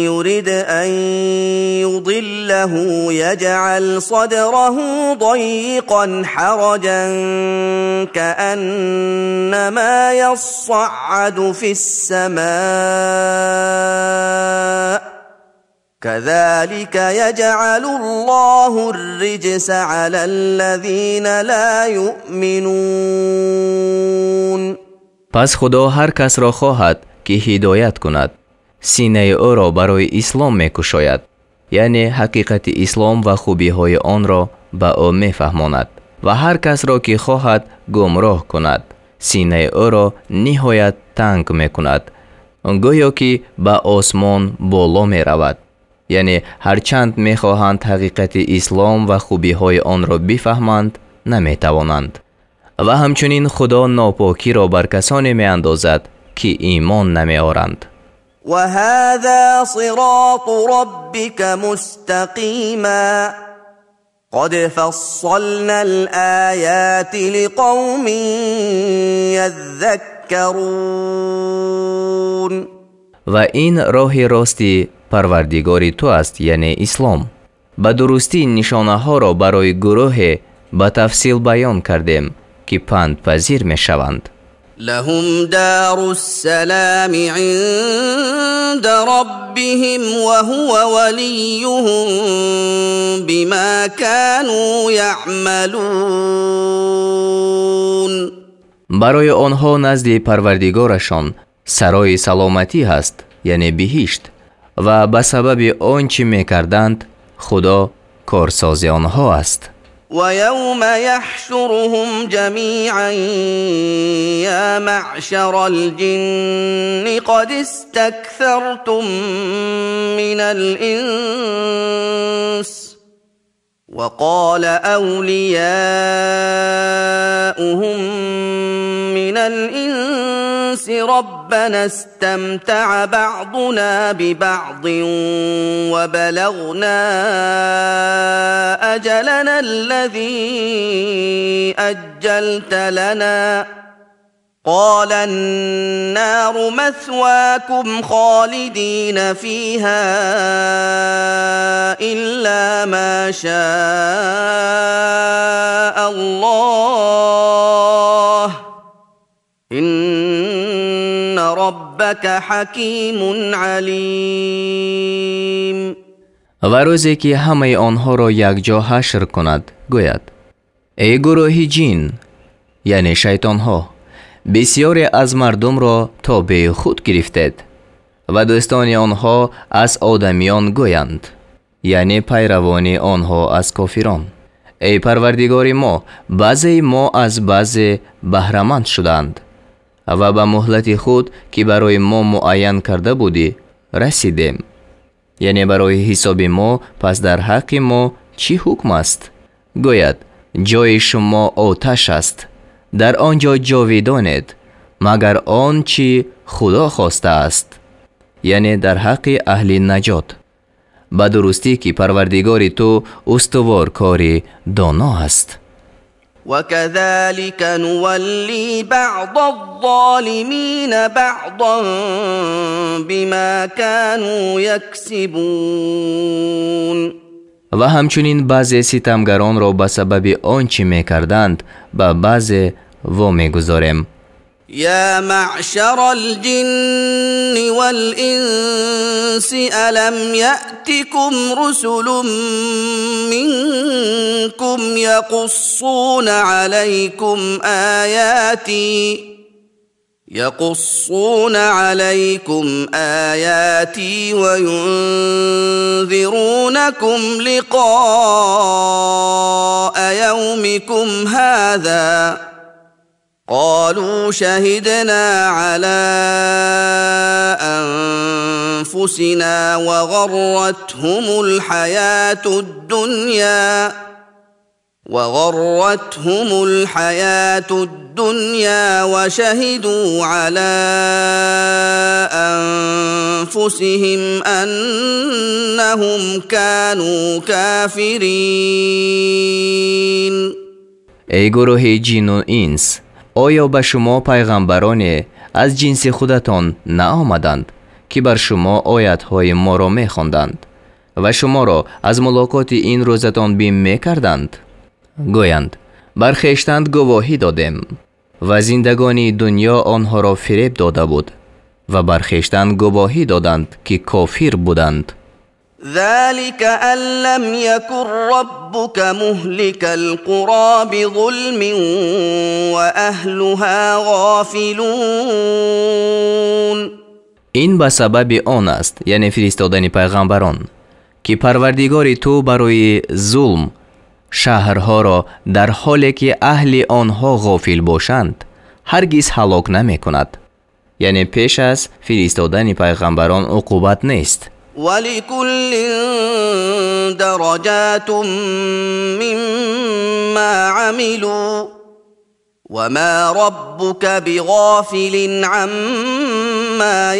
يرد أن يضله يجعل صدره ضيقا حرجا كأنما يصعد في السماء كذلك يجعل الله الرجس على الذين لا يؤمنون. پس خدا هر کس را خواهد که هدایت کند سینه او را برای اسلام می کشاید، یعنی حقیقت اسلام و خوبی های آن را به او می فهماند، و هر کس را که خواهد گمراه کند سینه او را نهایت تنگ می کند، گویا که به آسمان بالا می رود. یعنی هرچند می خواهند حقیقت اسلام و خوبی های آن را بفهمند نمی توانند. و همچنین خدا ناپاکی را بر کسانی می اندازد که ایمان نمی آورند. و هذا صراط ربک مستقیما قد فصلنا الآیات لقوم یذکرون. و این راه راستی پروردگار تو است، یعنی اسلام. به درستی نشانه ها را برای گروه به تفصیل بیان کردیم که پند پذیر می شوند. لهم دار السلام عند ربهم وهو وليهم بما كانوا يعملون. برای آنها نزد پروردگارشان سرای سلامتی هست، یعنی بهشت، و به سبب آنچه می کردند خدا کارساز آنها است. و یوم یحشرهم جمیعا یا معشر الجن قد استكثرتم من الانس وقال أولياؤهم من الإنس ربنا استمتع بعضنا ببعض وبلغنا أجلنا الذي أجلت لنا قال النار مثواكم خالدين فيها إلا ما شاء الله إن ربك حكيم عليم. و روزی که همه آنها را یک جا حشر کند گوید ای گروه جین یعنی شیطان ها بسیاری از مردم را تابع خود گرفتید و دوستان آنها از آدمیان گویند، یعنی پیروان آنها از کافران. ای پروردگار ما، بعضی ما از بعضی بهره‌مند شدند و به مهلت خود که برای ما معین کرده بودی رسیدیم. یعنی برای حساب ما، پس در حق ما چی حکم است؟ گوید جای شما آتش است، در آنجا جاویدانید مگر آن چی خدا خواسته است. یعنی در حق اهل نجات. به درستی که پروردگار تو استوار کاری دانا است. وكذلك نولي بعض الظالمين بعضا بما كانوا يكسبون. و همچنین بعضی ستمگران را به سبب آنچه میکردند به بعضی وامی گذاریم. يا معشر الجن والإنس ألم يأتكم رسل منكم يقصون عليكم آياتي وينذرونكم لقاء يومكم هذا قالوا شهدنا على أنفسنا وغرتهم الحياة الدنيا وشهدوا على أنفسهم أنهم كانوا كافرين. ای گروه جن و انس، آیا به شما پیغمبران از جنس خودتان نآمدند که بر شما آیت‌های ما را می‌خواندند و شما را از ملاقات این روزتان بیم می‌کردند؟ گویند بر خویشتن گواهی دادیم و زندگانی دنیا آنها را فریب داده بود و بر خویشتن گواهی دادند که کافر بودند. ذلك أن لم يكن ربك مهلك القرى بظلم وأهلها غافلون. این به سبب آن است، یعنی فرستادن پیغمبران، که پروردگار تو برای ظلم شهرها را در حالی که اهل آنها غافل باشند هرگز هلاک نمی کند. یعنی پیش از فرستادن پیغمبران عقوبت نیست. ولكل درجات مما عملوا وما ربك بغافل عما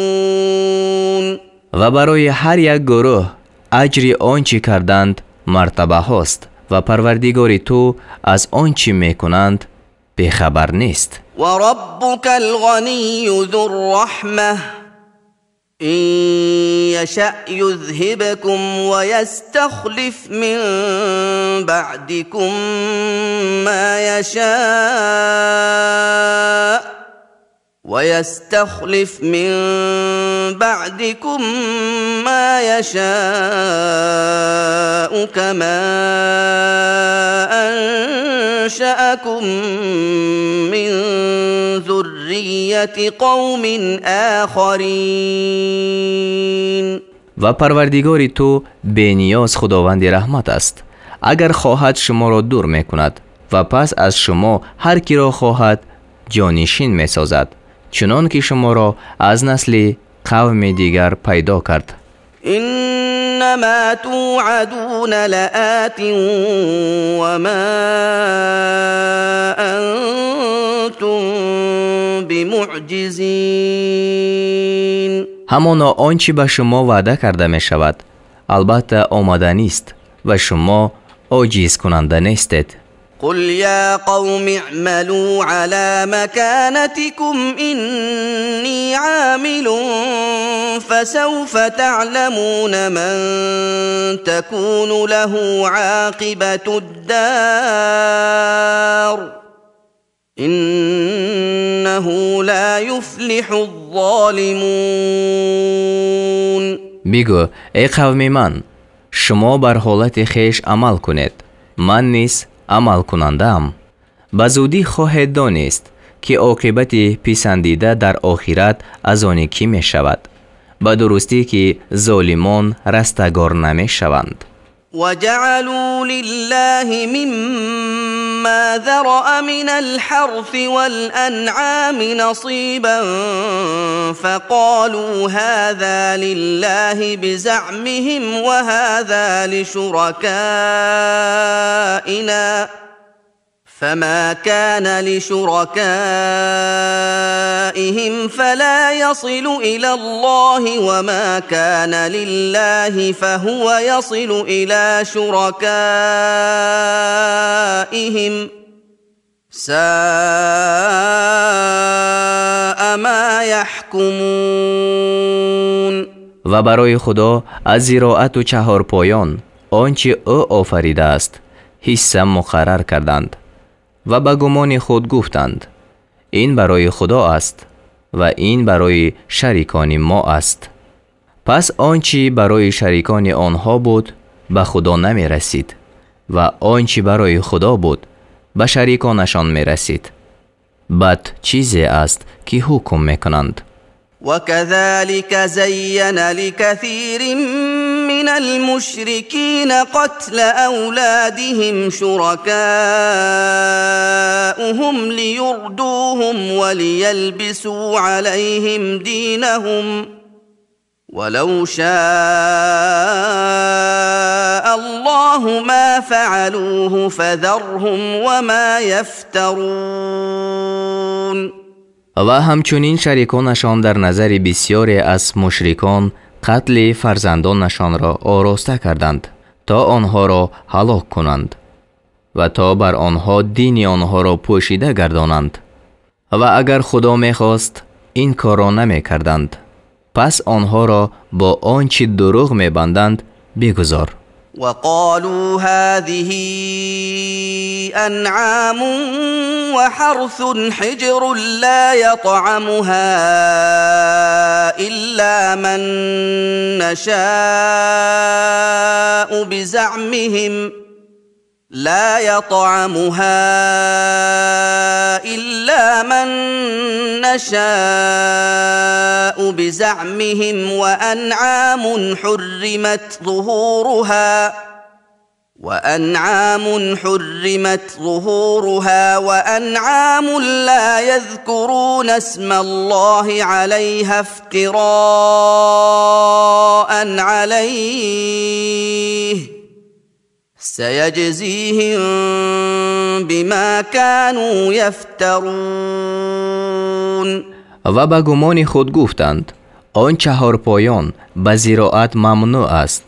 يعملون. و برای هر یک گروه اجر آنچه کردند مرتبه هاست و پروردگار تو از آنچه میکنند بیخبر نیست. و ربک الغنی ذو الرحمه إن يشأ يذهبكم ويستخلف من بعدكم ما يشاء كما أنشأكم من ذرية قوم آخرين. و پروردگار تو بی‌نیاز خداوند رحمت است. اگر خواهد شما را دور میکند و پس از شما هر کی را خواهد جانشین میسازد، چنان که شما را از نسل قوم دیگر پیدا کرد. انما توعدون لآت وما انتم بمعجزین. همانا آنچه به شما وعده کرده می شود البته آمده نیست و شما عاجز کننده نیستید. قل يا قوم اعملوا على مكانتكم إني عامل فسوف تعلمون من تكون له عاقبة الدار إنه لا يفلح الظالمون. بگو ای قوم من، شما بر حالت خیش عمل کنید، من نیز عمل کنندم به زودی خواهید دانست که عاقبت پسندیده در آخرت از آن کی می شود، به درستی که ظالمان رستگار نمی شوند. وجعلوا لله مما ذرأ من الحرث والأنعام نصيبا فقالوا هذا لله بزعمهم وهذا لشركائنا فما كان لشركائهم فلا يصل إلى الله وما كان لله فهو يصل إلى شركائهم ساء ما يحكمون. و برای خدا از زراعت و چهارپایان آنچه او آفریده است حصه مقرر کردند و به گمان خود گفتند این برای خدا است و این برای شریکان ما است. پس آنچه برای شریکان آنها بود به خدا نمی رسید و آنچه برای خدا بود به شریکانشان می رسید. بد چیزی است که حکم می کنند. وكذلك زين لكثير من المشركين قتل أولادهم شركاؤهم ليردوهم وليلبسوا عليهم دينهم ولو شاء الله ما فعلوه فذرهم وما يفترون. و همچنین شریکانشان در نظر بسیاری از مشرکان قتل فرزندانشان را آراسته کردند تا آنها را هلاک کنند و تا بر آنها دین آنها را پوشیده گردانند و اگر خدا می‌خواست این کار را نمی‌کردند. پس آنها را با آنچه دروغ می‌بندند بگذار. وقالوا هذه أنعام وحرث حجر لا يطعمها إلا من نشاء بزعمهم وأنعام حرمت ظهورها وأنعام لا يذكرون اسم الله عليها افتراء عليه سيجزيهم بما كانوا يفترون. و به گمان خود گفتند آن چهارپایان به زراعت ممنوع است،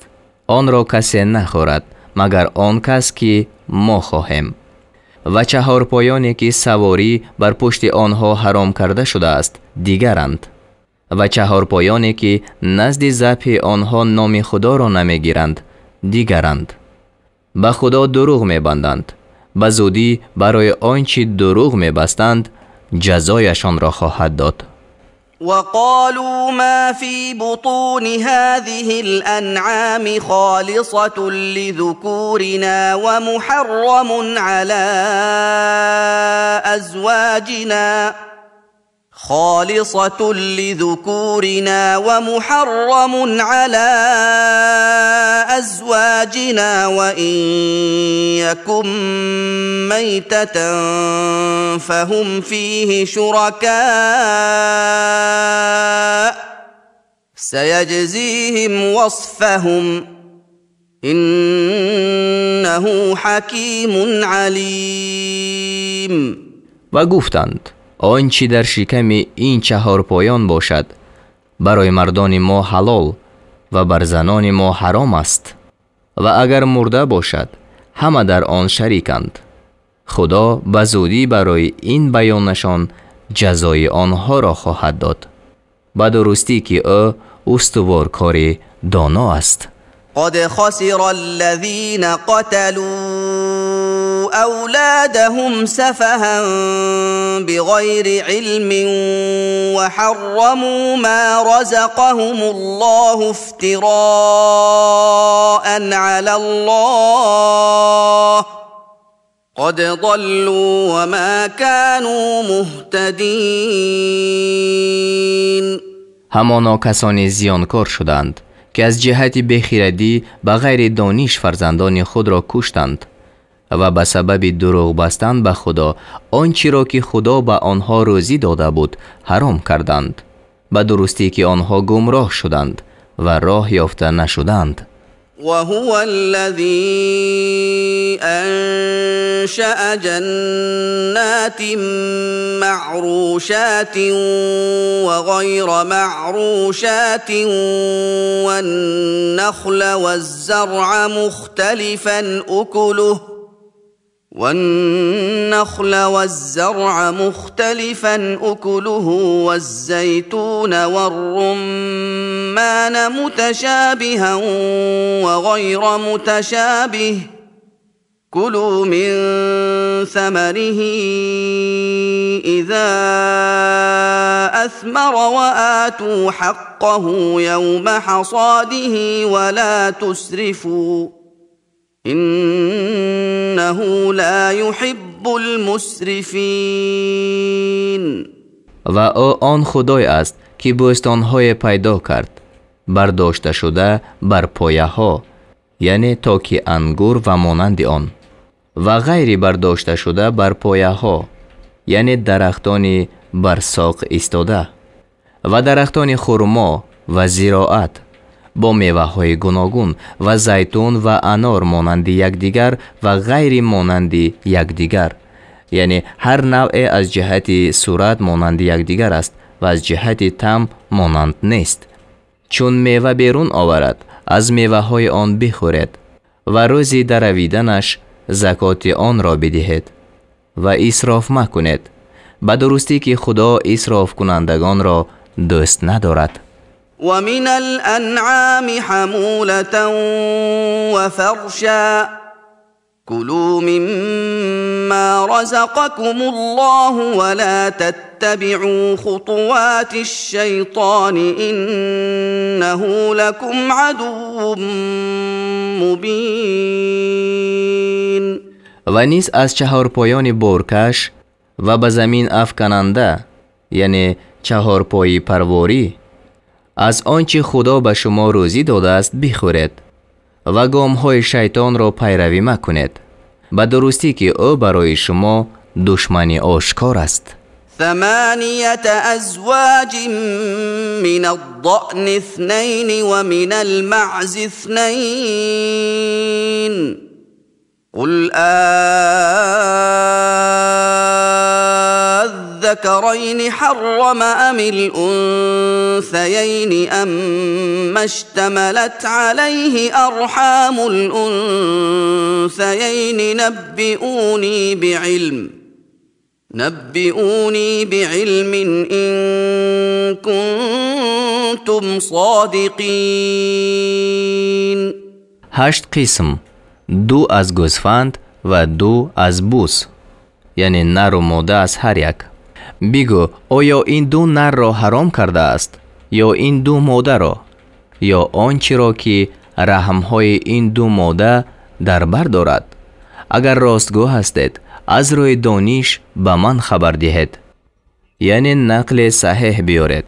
آن را کسی نخورد مگر آن کس که ما خواهیم. و چهارپایانی که سواری بر پشت آنها حرام کرده شده است دیگرند و چهارپایانی که نزد ذبح آنها نام خدا را نمیگیرند دیگرند. به خدا دروغ میبندند، به زودی برای آنچه دروغ میبستند جزایشان را خواهد داد. وقالوا ما في بطون هذه الأنعام خالصة لذكورنا ومحرم على أزواجنا وإن يكن ميتة فهم فيه شركاء سيجزيهم وصفهم إنه حكيم عليم. و گفتند آنچه در شکم این چهارپایان باشد برای مردان ما حلال و بر زنان ما حرام است و اگر مرده باشد همه در آن شریکند. خدا به زودی برای این بیانشان جزای آنها را خواهد داد، به درستی که او استوارکار دانا است. قد خسر الذين قتلوا أولادهم سفها بغير علم وحرموا ما رزقهم الله افتراء على الله قد ضلوا وما كانوا مهتدين. همانا کسانی زیانکار شدند که از جهت بیخیردی به غیر دانش فرزندان خود را کشتند و به سبب دروغ بستن به خدا آنچه را که خدا به آنها روزی داده بود حرام کردند، به درستی که آنها گمراه شدند و راه یافته نشدند. وهو الذي أنشأ جنات معروشات وغير معروشات والنخل والزرع مختلفا أكله والزيتون والرمان متشابها وغير متشابه كلوا من ثمره إذا أثمر وآتوا حقه يوم حصاده ولا تسرفوا إنه لا يحب المسرفين. و او آن خدای است که بوستان‌های پیدا کرد برداشته شده بر پایه ها، یعنی تاک انگور و مانند آن، و غیر برداشته شده بر پایه ها، یعنی درختان بر ساق ایستاده و درختان خرما و زراعت با میوه های گوناگون و زیتون و انار مانند یکدیگر و غیر مانند یکدیگر، یعنی هر نوع از جهت صورت مانند یکدیگر است و از جهت طعم مانند نیست. چون میوه بیرون آورد از میوه های آن بخورید و روزی درویدنش زکات آن را بدهید و اسراف مکنید، به درستی که خدا اسراف کنندگان را دوست ندارد. ومن الأنعام حمولة وفرشا كلوا مما رزقكم الله ولا تتبعوا خطوات الشيطان إنه لكم عدو مبين. و نیز از چهارپایان بورکش و به زمین افکننده، یعنی چهارپایی پرواری، از آنچه خدا به شما روزی داده است بخورید و گام‌های شیطان را پیروی مکنید، به درستی که او برای شما دشمنی آشکار است. 8 أزواج من الضأن 2 ومن المعز 2 قل الذكرين حرم أم الأنثيين أما اشتملت عليه أرحام الأنثيين نبئوني بعلم إن كنتم صادقين. 8 قسم، 2 از گوسفند و 2 از بوس، یعنی نر و ماده از هر یک. بگو آیا این 2 نر را حرام کرده است یا این 2 ماده را، یا آنچه را که رحمهای این 2 ماده در بر دارد؟ اگر راستگو هستید از روی دانش به من خبر دهید، یعنی نقل صحیح بیارید.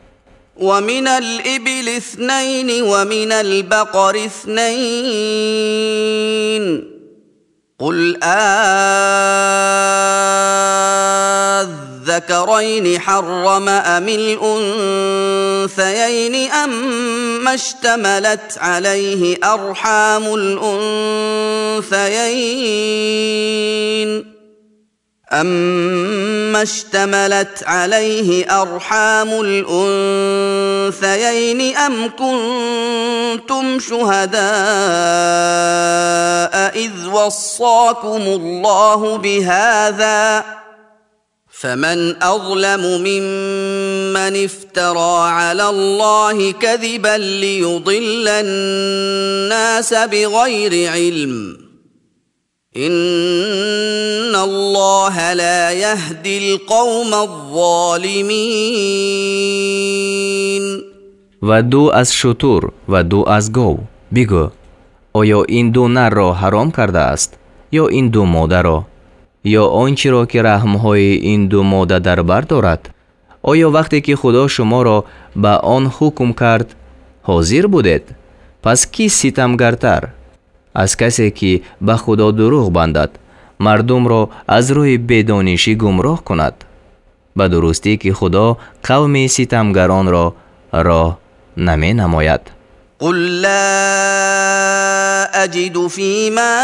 ومن الإبل 2 ومن البقر 2 قل الذكرين حرم أم الأنثيين أما اشتملت عليه أرحام الأنثيين أم كنتم شهداء إذ وصاكم الله بهذا فمن أظلم ممن افترى على الله كذبا ليضل الناس بغير علم إن الله لا يهدي القوم الظالمين. و 2 از شتر و 2 از گاو. بگو آیا این 2 نر را حرام کرده است یا این 2 ماده را، یا آنچه را که رحمهای این دو ماده در بر دارد؟ آیا وقتی که خدا شما را به آن حکم کرد حاضر بودید؟ پس کی ستمگرتر از کسی که به خدا دروغ بندد، مردم را از روی بدانشی گمراه کند؟ به درستی که خدا قوم ستمگران را راه نمی نماید. قل لا أجد فيما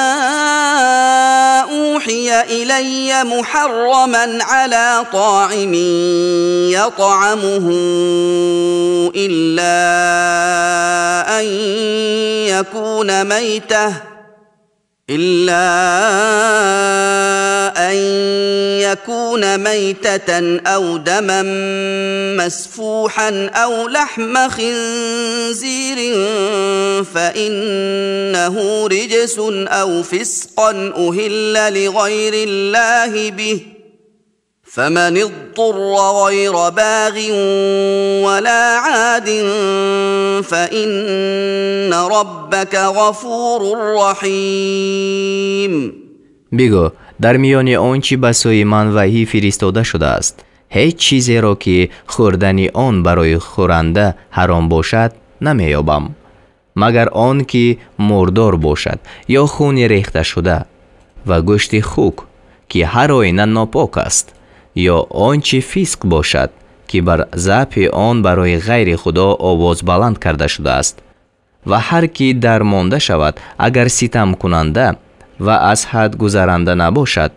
أوحي إلي محرما على طاعم يطعمه إلا أن يكون ميتة أو دما مسفوحا أو لحم خنزير فإنه رجس أو فسقا أهل لغير الله به فمن اضطر غير باغ ولا عاد فإن ربك غفور رحيم. بگو در میان آنچه به سوی من وحی فرستاده شده است، هیچ چیزی را که خوردن آن برای خورنده حرام باشد نمیابم، مگر آن که مردار باشد یا خون ریخته شده و گوشت خوک که هر آینه ناپاک است، یا آنچه فسق باشد که بر ذبح آن برای غیر خدا آواز بلند کرده شده است. و هر کی درمانده شود اگر ستم کننده و از حد گذرنده نباشد،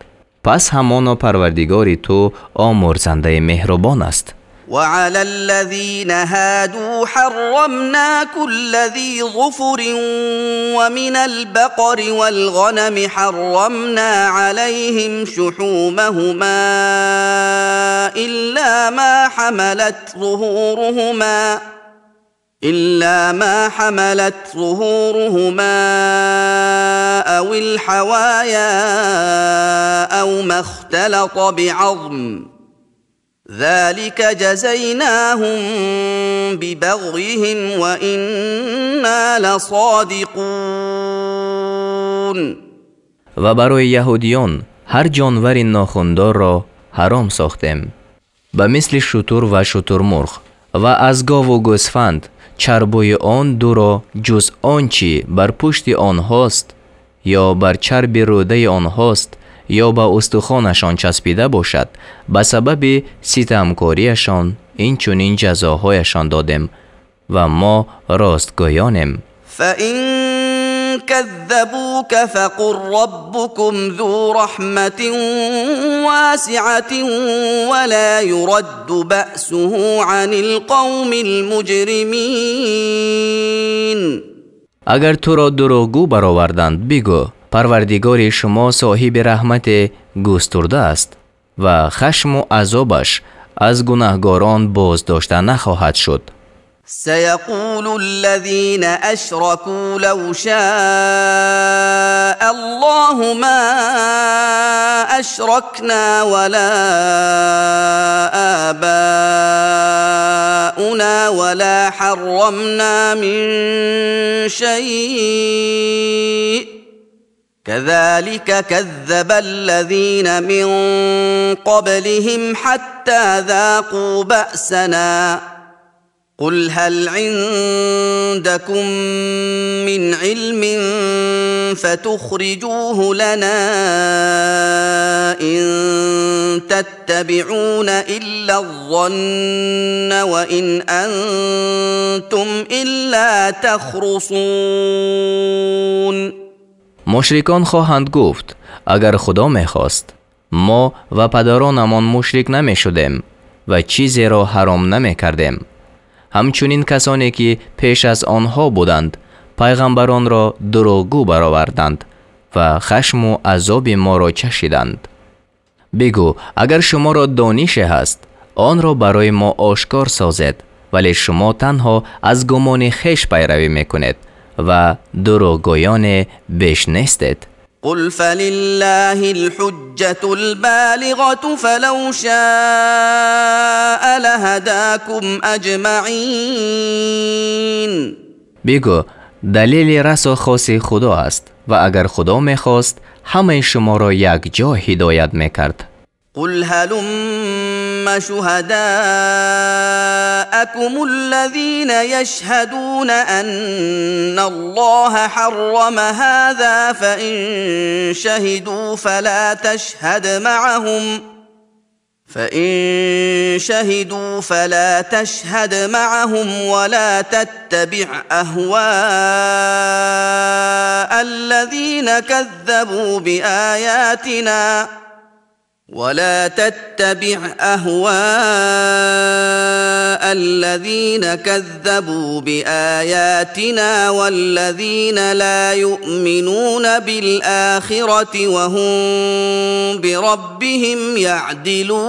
پس همانا پروردگار تو آمرزنده مهربان است. وعلى الذين هادوا حرمنا كل ذي ظفر ومن البقر والغنم حرمنا عليهم شحومهما إلا ما حملت ظهورهما أو الحوايا أو ما اختلط بعظم ذلك جزيناهم ببغيهم وإنا لصادقون. و برای یهودیان هر جانور ناخوندار را حرام ساختیم، به مثل شتر و شترمرغ، و از گاو و گوسفند چربوی آن دو را جز آنچه بر پشت آنهاست یا بر چرب روده آنهاست یا به استخوانشان چسبیده باشد، به سبب ستمکاریشان این چنین جزاهایشان دادیم و ما راستگویانیم. فَإِن كَذَّبُوكَ فَقُلْ رَبُّكُمْ ذُو رَحْمَةٍ وَاسِعَةٍ وَلَا يُرَدُّ بَأْسُهُ عَنِ الْقَوْمِ الْمُجْرِمِينَ. اگر تو را دروغگو برآوردند، بگو پروردگار شما صاحب رحمت گسترده است و خشم و عذابش از گناهگاران باز داشته نخواهد شد. سيقول الذين أشركوا لو شاء الله ما أشركنا ولا آباؤنا ولا حرمنا من شيء كذلك كذب الذين من قبلهم حتى ذاقوا بأسنا قل هل عندكم من علم فتخرجوه لنا إن تتبعون إلا الظن وإن أنتم إلا تخرصون. مشرکان خواهند گفت اگر خدا میخواست ما و پدرانمان مشرک نمی شدیم و چیزی را حرام نمی کردیم. همچنین کسانی که پیش از آنها بودند پیغمبران را دروغگو برآوردند و خشم و عذاب ما را چشیدند. بگو اگر شما را دانش هست آن را برای ما آشکار سازید، ولی شما تنها از گمان خویش پیروی میکنید و دروغگویان بیش نیستید. قل فلله الحجة البالغة فلو شاء لهداكم اجمعین. بگو دلیل رسا خاص خدا است، و اگر خدا میخواست همه شما را یک جا هدایت میکرد. قل هلم شهداءكم الذين يشهدون أن الله حرم هذا فإن شهدوا فلا تشهد معهم ولا تتبع أهواء الذين كذبوا بآياتنا والذين لا يؤمنون بالآخرة وهم بربهم يعدلون.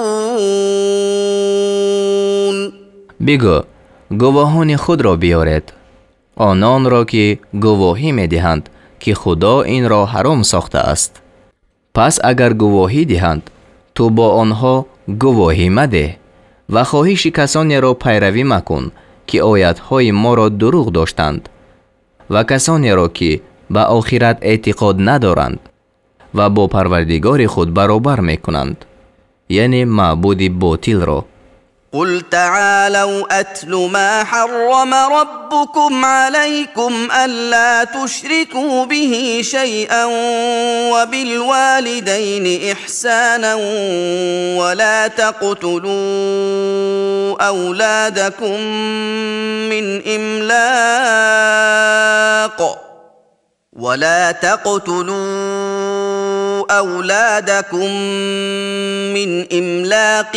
بگو گواهان خود را بیارید، آنان را که گواهی میدهند که خدا این را حرام ساخته است. پس اگر گواهی دهند تو با آنها گواهی مده و خواهش کسانی را پیروی مکن که آیاتهای ما را دروغ داشتند و کسانی را که به آخرت اعتقاد ندارند و با پروردگار خود برابر میکنند، یعنی معبود باطل را. قل تعالوا أتل ما حرم ربكم عليكم ألا تشركوا به شيئا وبالوالدين إحسانا ولا تقتلوا أولادكم من إملاق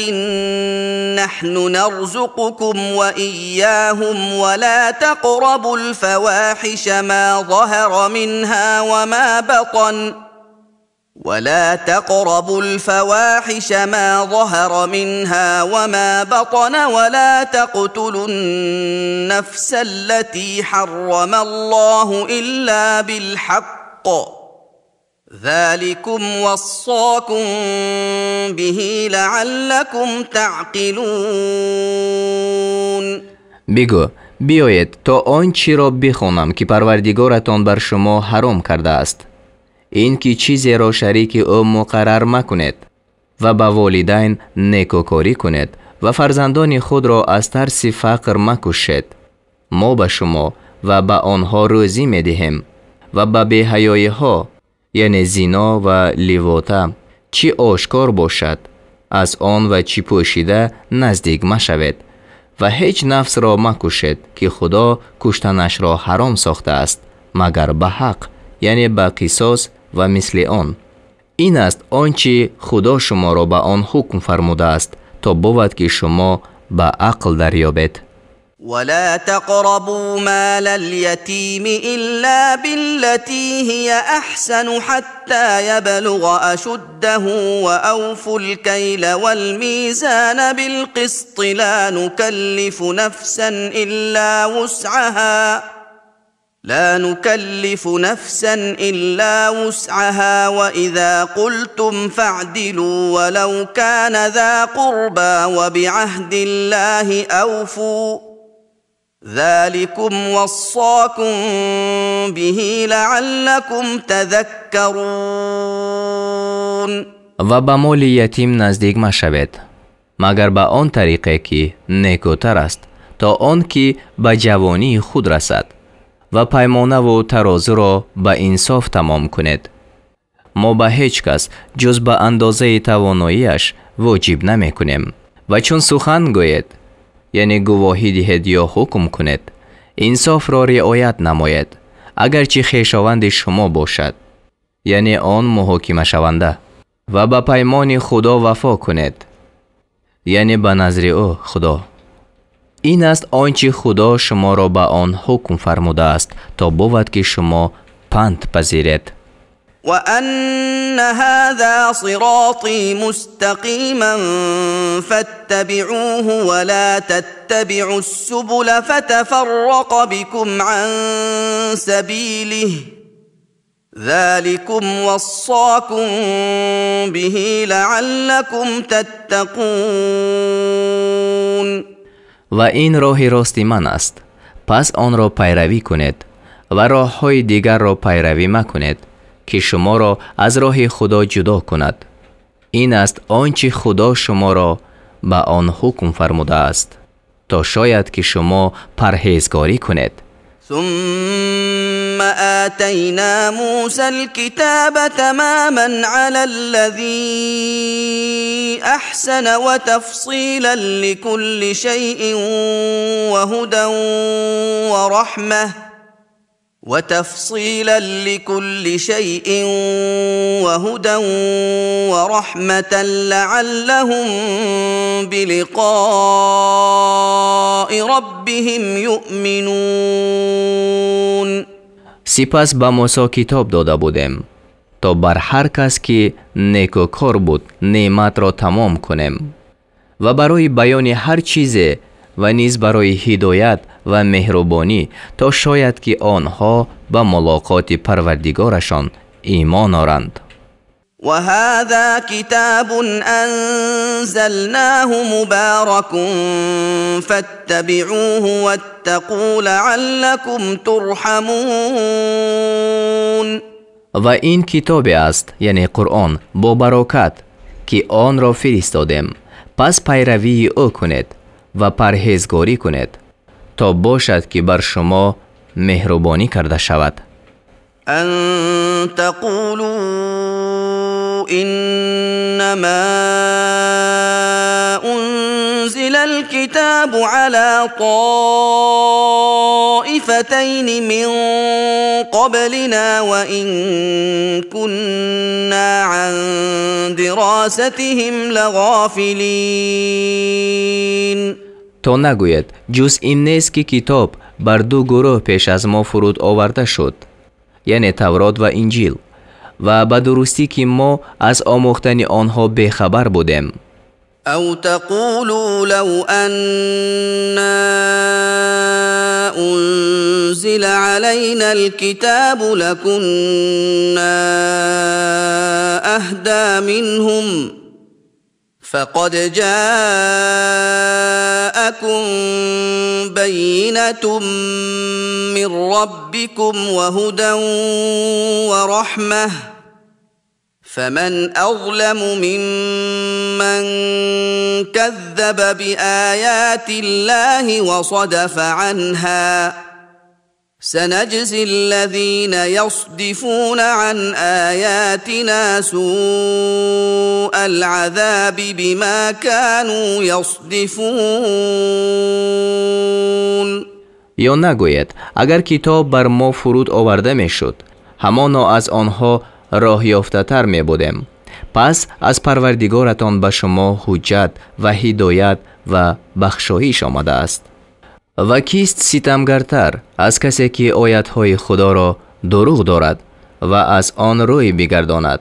نحن نرزقكم وإياهم ولا تقربوا الفواحش ما ظهر منها وما بطن ولا تقتلوا النفس التي حرم الله إلا بالحق ذلكم وصاكم به لعلكم تعقلون. بگو بیایید تا آنچه را بخوانم که پروردگارتان بر شما حرام کرده است، این که چیزی را شریک او مقرر مکنید و به والدین نیکوکاری کنید و فرزندان خود را از ترس فقر مکشید. ما به شما و به آنها روزی میدهیم و به بی‌حیایی ها، یعنی زنا و لیواطه، چی آشکار باشد از آن و چی پوشیده نزدیک مشوید و هیچ نفس را مکشید که خدا کشتنش را حرام ساخته است مگر به حق، یعنی به قصاص و مثل آن. این است آنچه خدا شما را به آن حکم فرموده است تا بود که شما به عقل دریابید. ولا تقربوا مال اليتيم إلا بالتي هي أحسن حتى يبلغ أشده وأوفوا الكيل والميزان بالقسط لا نكلف نفسا إلا وسعها وإذا قلتم فاعدلوا ولو كان ذا قربى وبعهد الله أوفوا ذلكم وصاكم به لعلكم تذكرون. و به مال یتیم نزدیک مشوید مگر به آن طریقه که نیکوتر است تا آن که به جوانی خود رسد و پیمانه و ترازو را به انصاف تمام کنید. ما به هیچ کس جز به اندازه تواناییش واجب نمی کنیم و چون سخن گوید، یعنی گواهی دهید یا حکم کنید، انصاف را رعایت نماید اگرچه خویشاوند شما باشد، یعنی آن محاکمه شونده، و به پیمان خدا وفا کنید، یعنی به نظر او خدا. این است آنچه خدا شما را به آن حکم فرموده است تا بود که شما پند پذیرید. وأن هذا صراطي مستقيما فاتبعوه ولا تتبعوا السبل فتفرق بكم عن سبيله ذلكم وصاكم به لعلكم تتقون. و این راه راستی من است، پس آن را پیروی کنید و راه های دیگر را پیروی مکنید که شما را از راه خدا جدا کند. این است آنچه خدا شما را به آن حکم فرموده است تا شاید که شما پرهیزگاری کنید. ثم آتينا موسى الكتاب تماما على الذي أحسن وتفصيلا لكل شيء وهدى ورحمة لعلهم بلقاء ربهم يؤمنون. سپس به موسی کتاب داده بودیم تا بر هر کس که نیکوکار بود نعمت را تمام کنیم و برای بیان هر چیز و نیز برای هدایت و مهربانی تا شاید که آنها به ملاقات پروردگارشان ایمان آورند. وهذا كتاب أنزلناه مبارك فاتبعوه واتقوا لعلكم ترحمون. و این کتاب است یعنی قرآن با برکت که آن را فرستادیم، پس پیروی او کنید و پرهیزگاری کنید تا باشد که بر شما مهربانی کرده شود. أن تقولوا إنما أنزل الكتاب على طائفتين من قبلنا وإن كنا عن دراستهم لغافلين. تا نگوید جز این نیست که کتاب بر دو گروه پیش از ما فرود آورده شد، یعنی تورات و انجیل، و به درستی که ما از آموختن آنها بخبر بودیم. أو تقولوا لو أنا أنزل علينا الكتاب لكنا أهدى منهم فقد جاءكم بينة من ربكم وهدى ورحمة فمن أظلم ممن كذب بآيات الله وصدف عنها سنجزي الذين يصدفون عن آياتنا سوء العذاب بما كانوا يصدفون. یا نگوید اگر کتاب بر ما فرود آورده می شد همانا از آنها راه یافته تر می بودیم. پس از پروردگارتان به شما حجت و هدایت و بخشایش آمده است. و کیست ستمگرتر از کسی که آیاتهای خدا را دروغ دارد و از آن روی بگرداند؟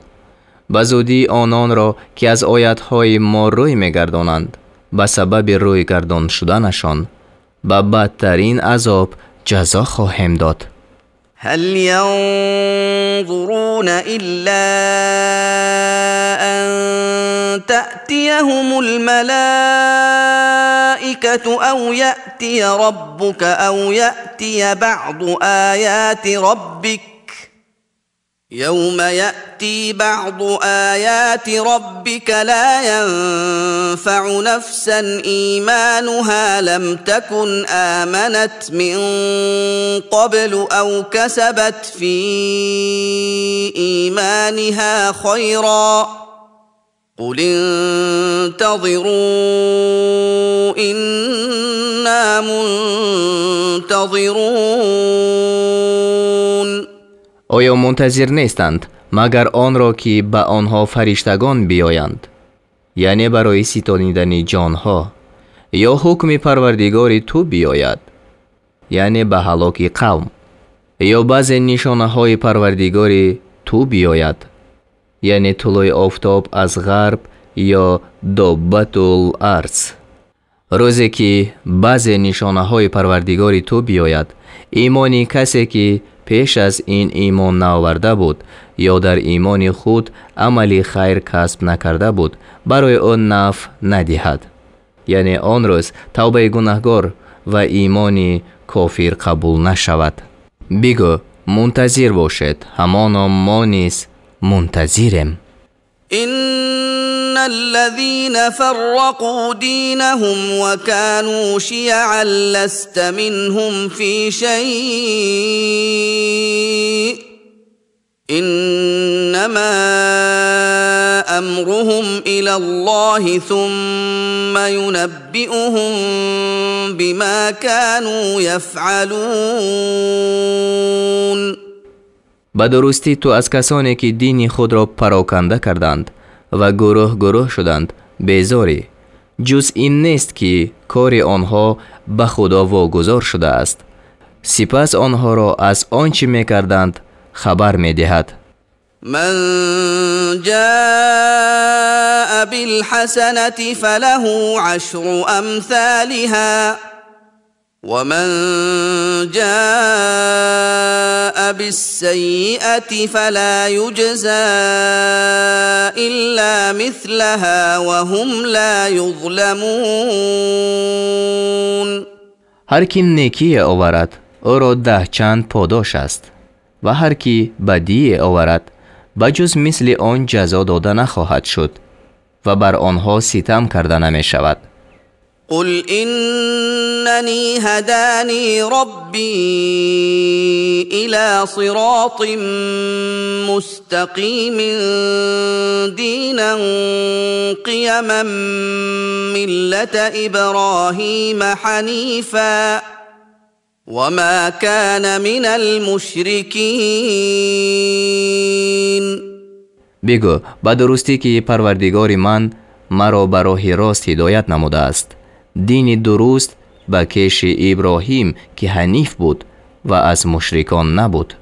به زودی آنان را که از آیاتهای ما روی میگردانند به سبب روی گردان شدنشان به بدترین عذاب جزا خواهیم داد. هل ينظرون إلا أن تأتيهم الملائكة أو يأتي ربك أو يأتي بعض آيات ربك يوم يأتي بعض آيات ربك لا ينفع نفسا إيمانها لم تكن آمنت من قبل أو كسبت في إيمانها خيرا قل انتظروا إنا منتظرون. آیا منتظر نیستند مگر آن را که به آنها فرشتگان بیایند، یعنی برای ستانیدن جانها، یا حکم پروردگار تو بیاید، یعنی به هلاک قوم، یا بعض نشانه های پروردگار تو بیاید، یعنی طلوع آفتاب از غرب یا دابت الارض. روزی که بعض نشانه های پروردگار تو بیاید، ایمانی کسی که پیش از این ایمان نآورده بود یا در ایمان خود عملی خیر کسب نکرده بود برای آن نفع ندهد، یعنی آن روز توبه گناهکار و ایمان کافر قبول نشود. بگو منتظر باشد، همانا ما نیز منتظریم. إن الذين فرقوا دينهم وكانوا شيعا لست منهم في شيء إنما أمرهم إلى الله ثم ينبئهم بما كانوا يفعلون. به درستی تو از کسانی که دین خود را پراکنده کردند و گروه گروه شدند بیزاری، جز این نیست که کار آنها به خدا واگذار شده است، سپس آنها را از آنچه میکردند خبر میدهد. من جاء بالحسنة فله عشر أمثالها ومن جاء بالسيئة فلا يجزى إلا مثلها وهم لا يظلمون. هر کی نیکی آورد او را 10 چند پاداش است و هر کی بدی آورد بجز مثل آن جزا داده نخواهد شد و بر آنها ستم کرده نمی شود. قل إنني هداني ربي إلى صراط مستقيم دينا قيما ملة إبراهيم حنيفا وما كان من المشركين. بگو به درستی که پروردگار من مرا به راه راست هدایت نموده است، دین درست به کش ابراهیم که حنیف بود و از مشرکان نبود.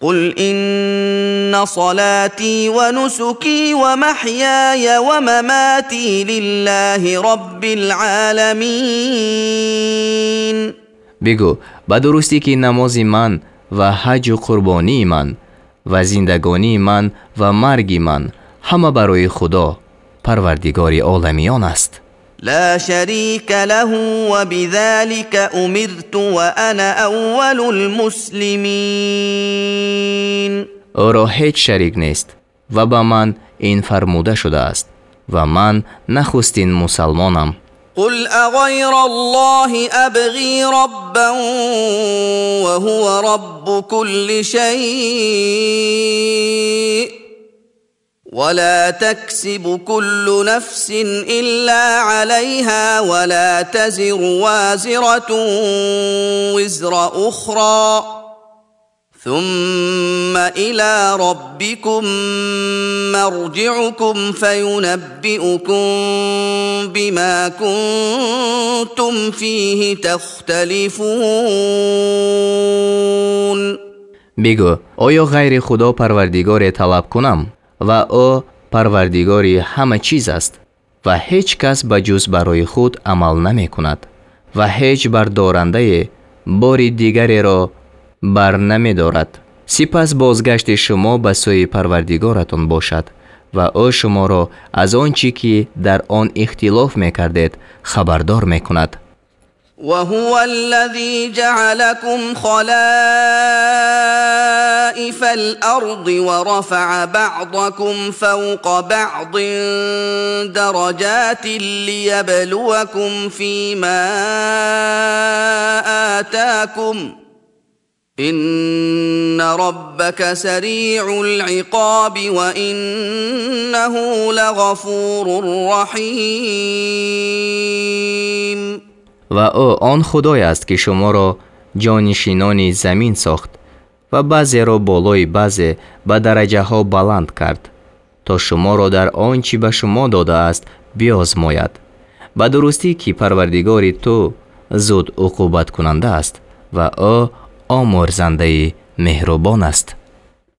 قل إن صلاتي ونسكي ومحياي ومماتي لله رب العالمين. بگو به درستی که نماز من و حج و قربانی من و زندگانی من و مرگ من همه برای خدا پروردگار عالمیان است. لا شريك له وبذلك أمرت وأنا أول المسلمين. او را هیچ شریک نیست و به من این فرموده شده است و من نخستین مسلمانم. قل أغير الله أبغي ربا وهو رب كل شيء ولا تكسب كل نفس إلا عليها ولا تزر وازرة وزر أخرى ثم إلى ربكم مرجعكم فينبئكم بما كنتم فيه تختلفون. بگو آیا غیر خدا پروردگار طلب کنم و او پروردگاری همه چیز است و هیچ کس بجز برای خود عمل نمی کند و هیچ بردارنده بار دیگری را بر نمی دارد. سپس بازگشت شما به سوی پروردگارتان باشد و او شما را از آنچه که در آن اختلاف می کردید خبردار می کند. وهو الذي جعلكم خلائف الأرض ورفع بعضكم فوق بعض درجات ليبلوكم فيما آتاكم إن ربك سريع العقاب وإنه لغفور رحيم. و او آن خدای است که شما را جانشینان زمین ساخت و بعضی را بالای بعضی به درجه ها بلند کرد تا شما را در آنچه به شما داده است بیازماید. به درستی که پروردگار تو زود عقوبت کننده است و او آمرزنده مهربان است.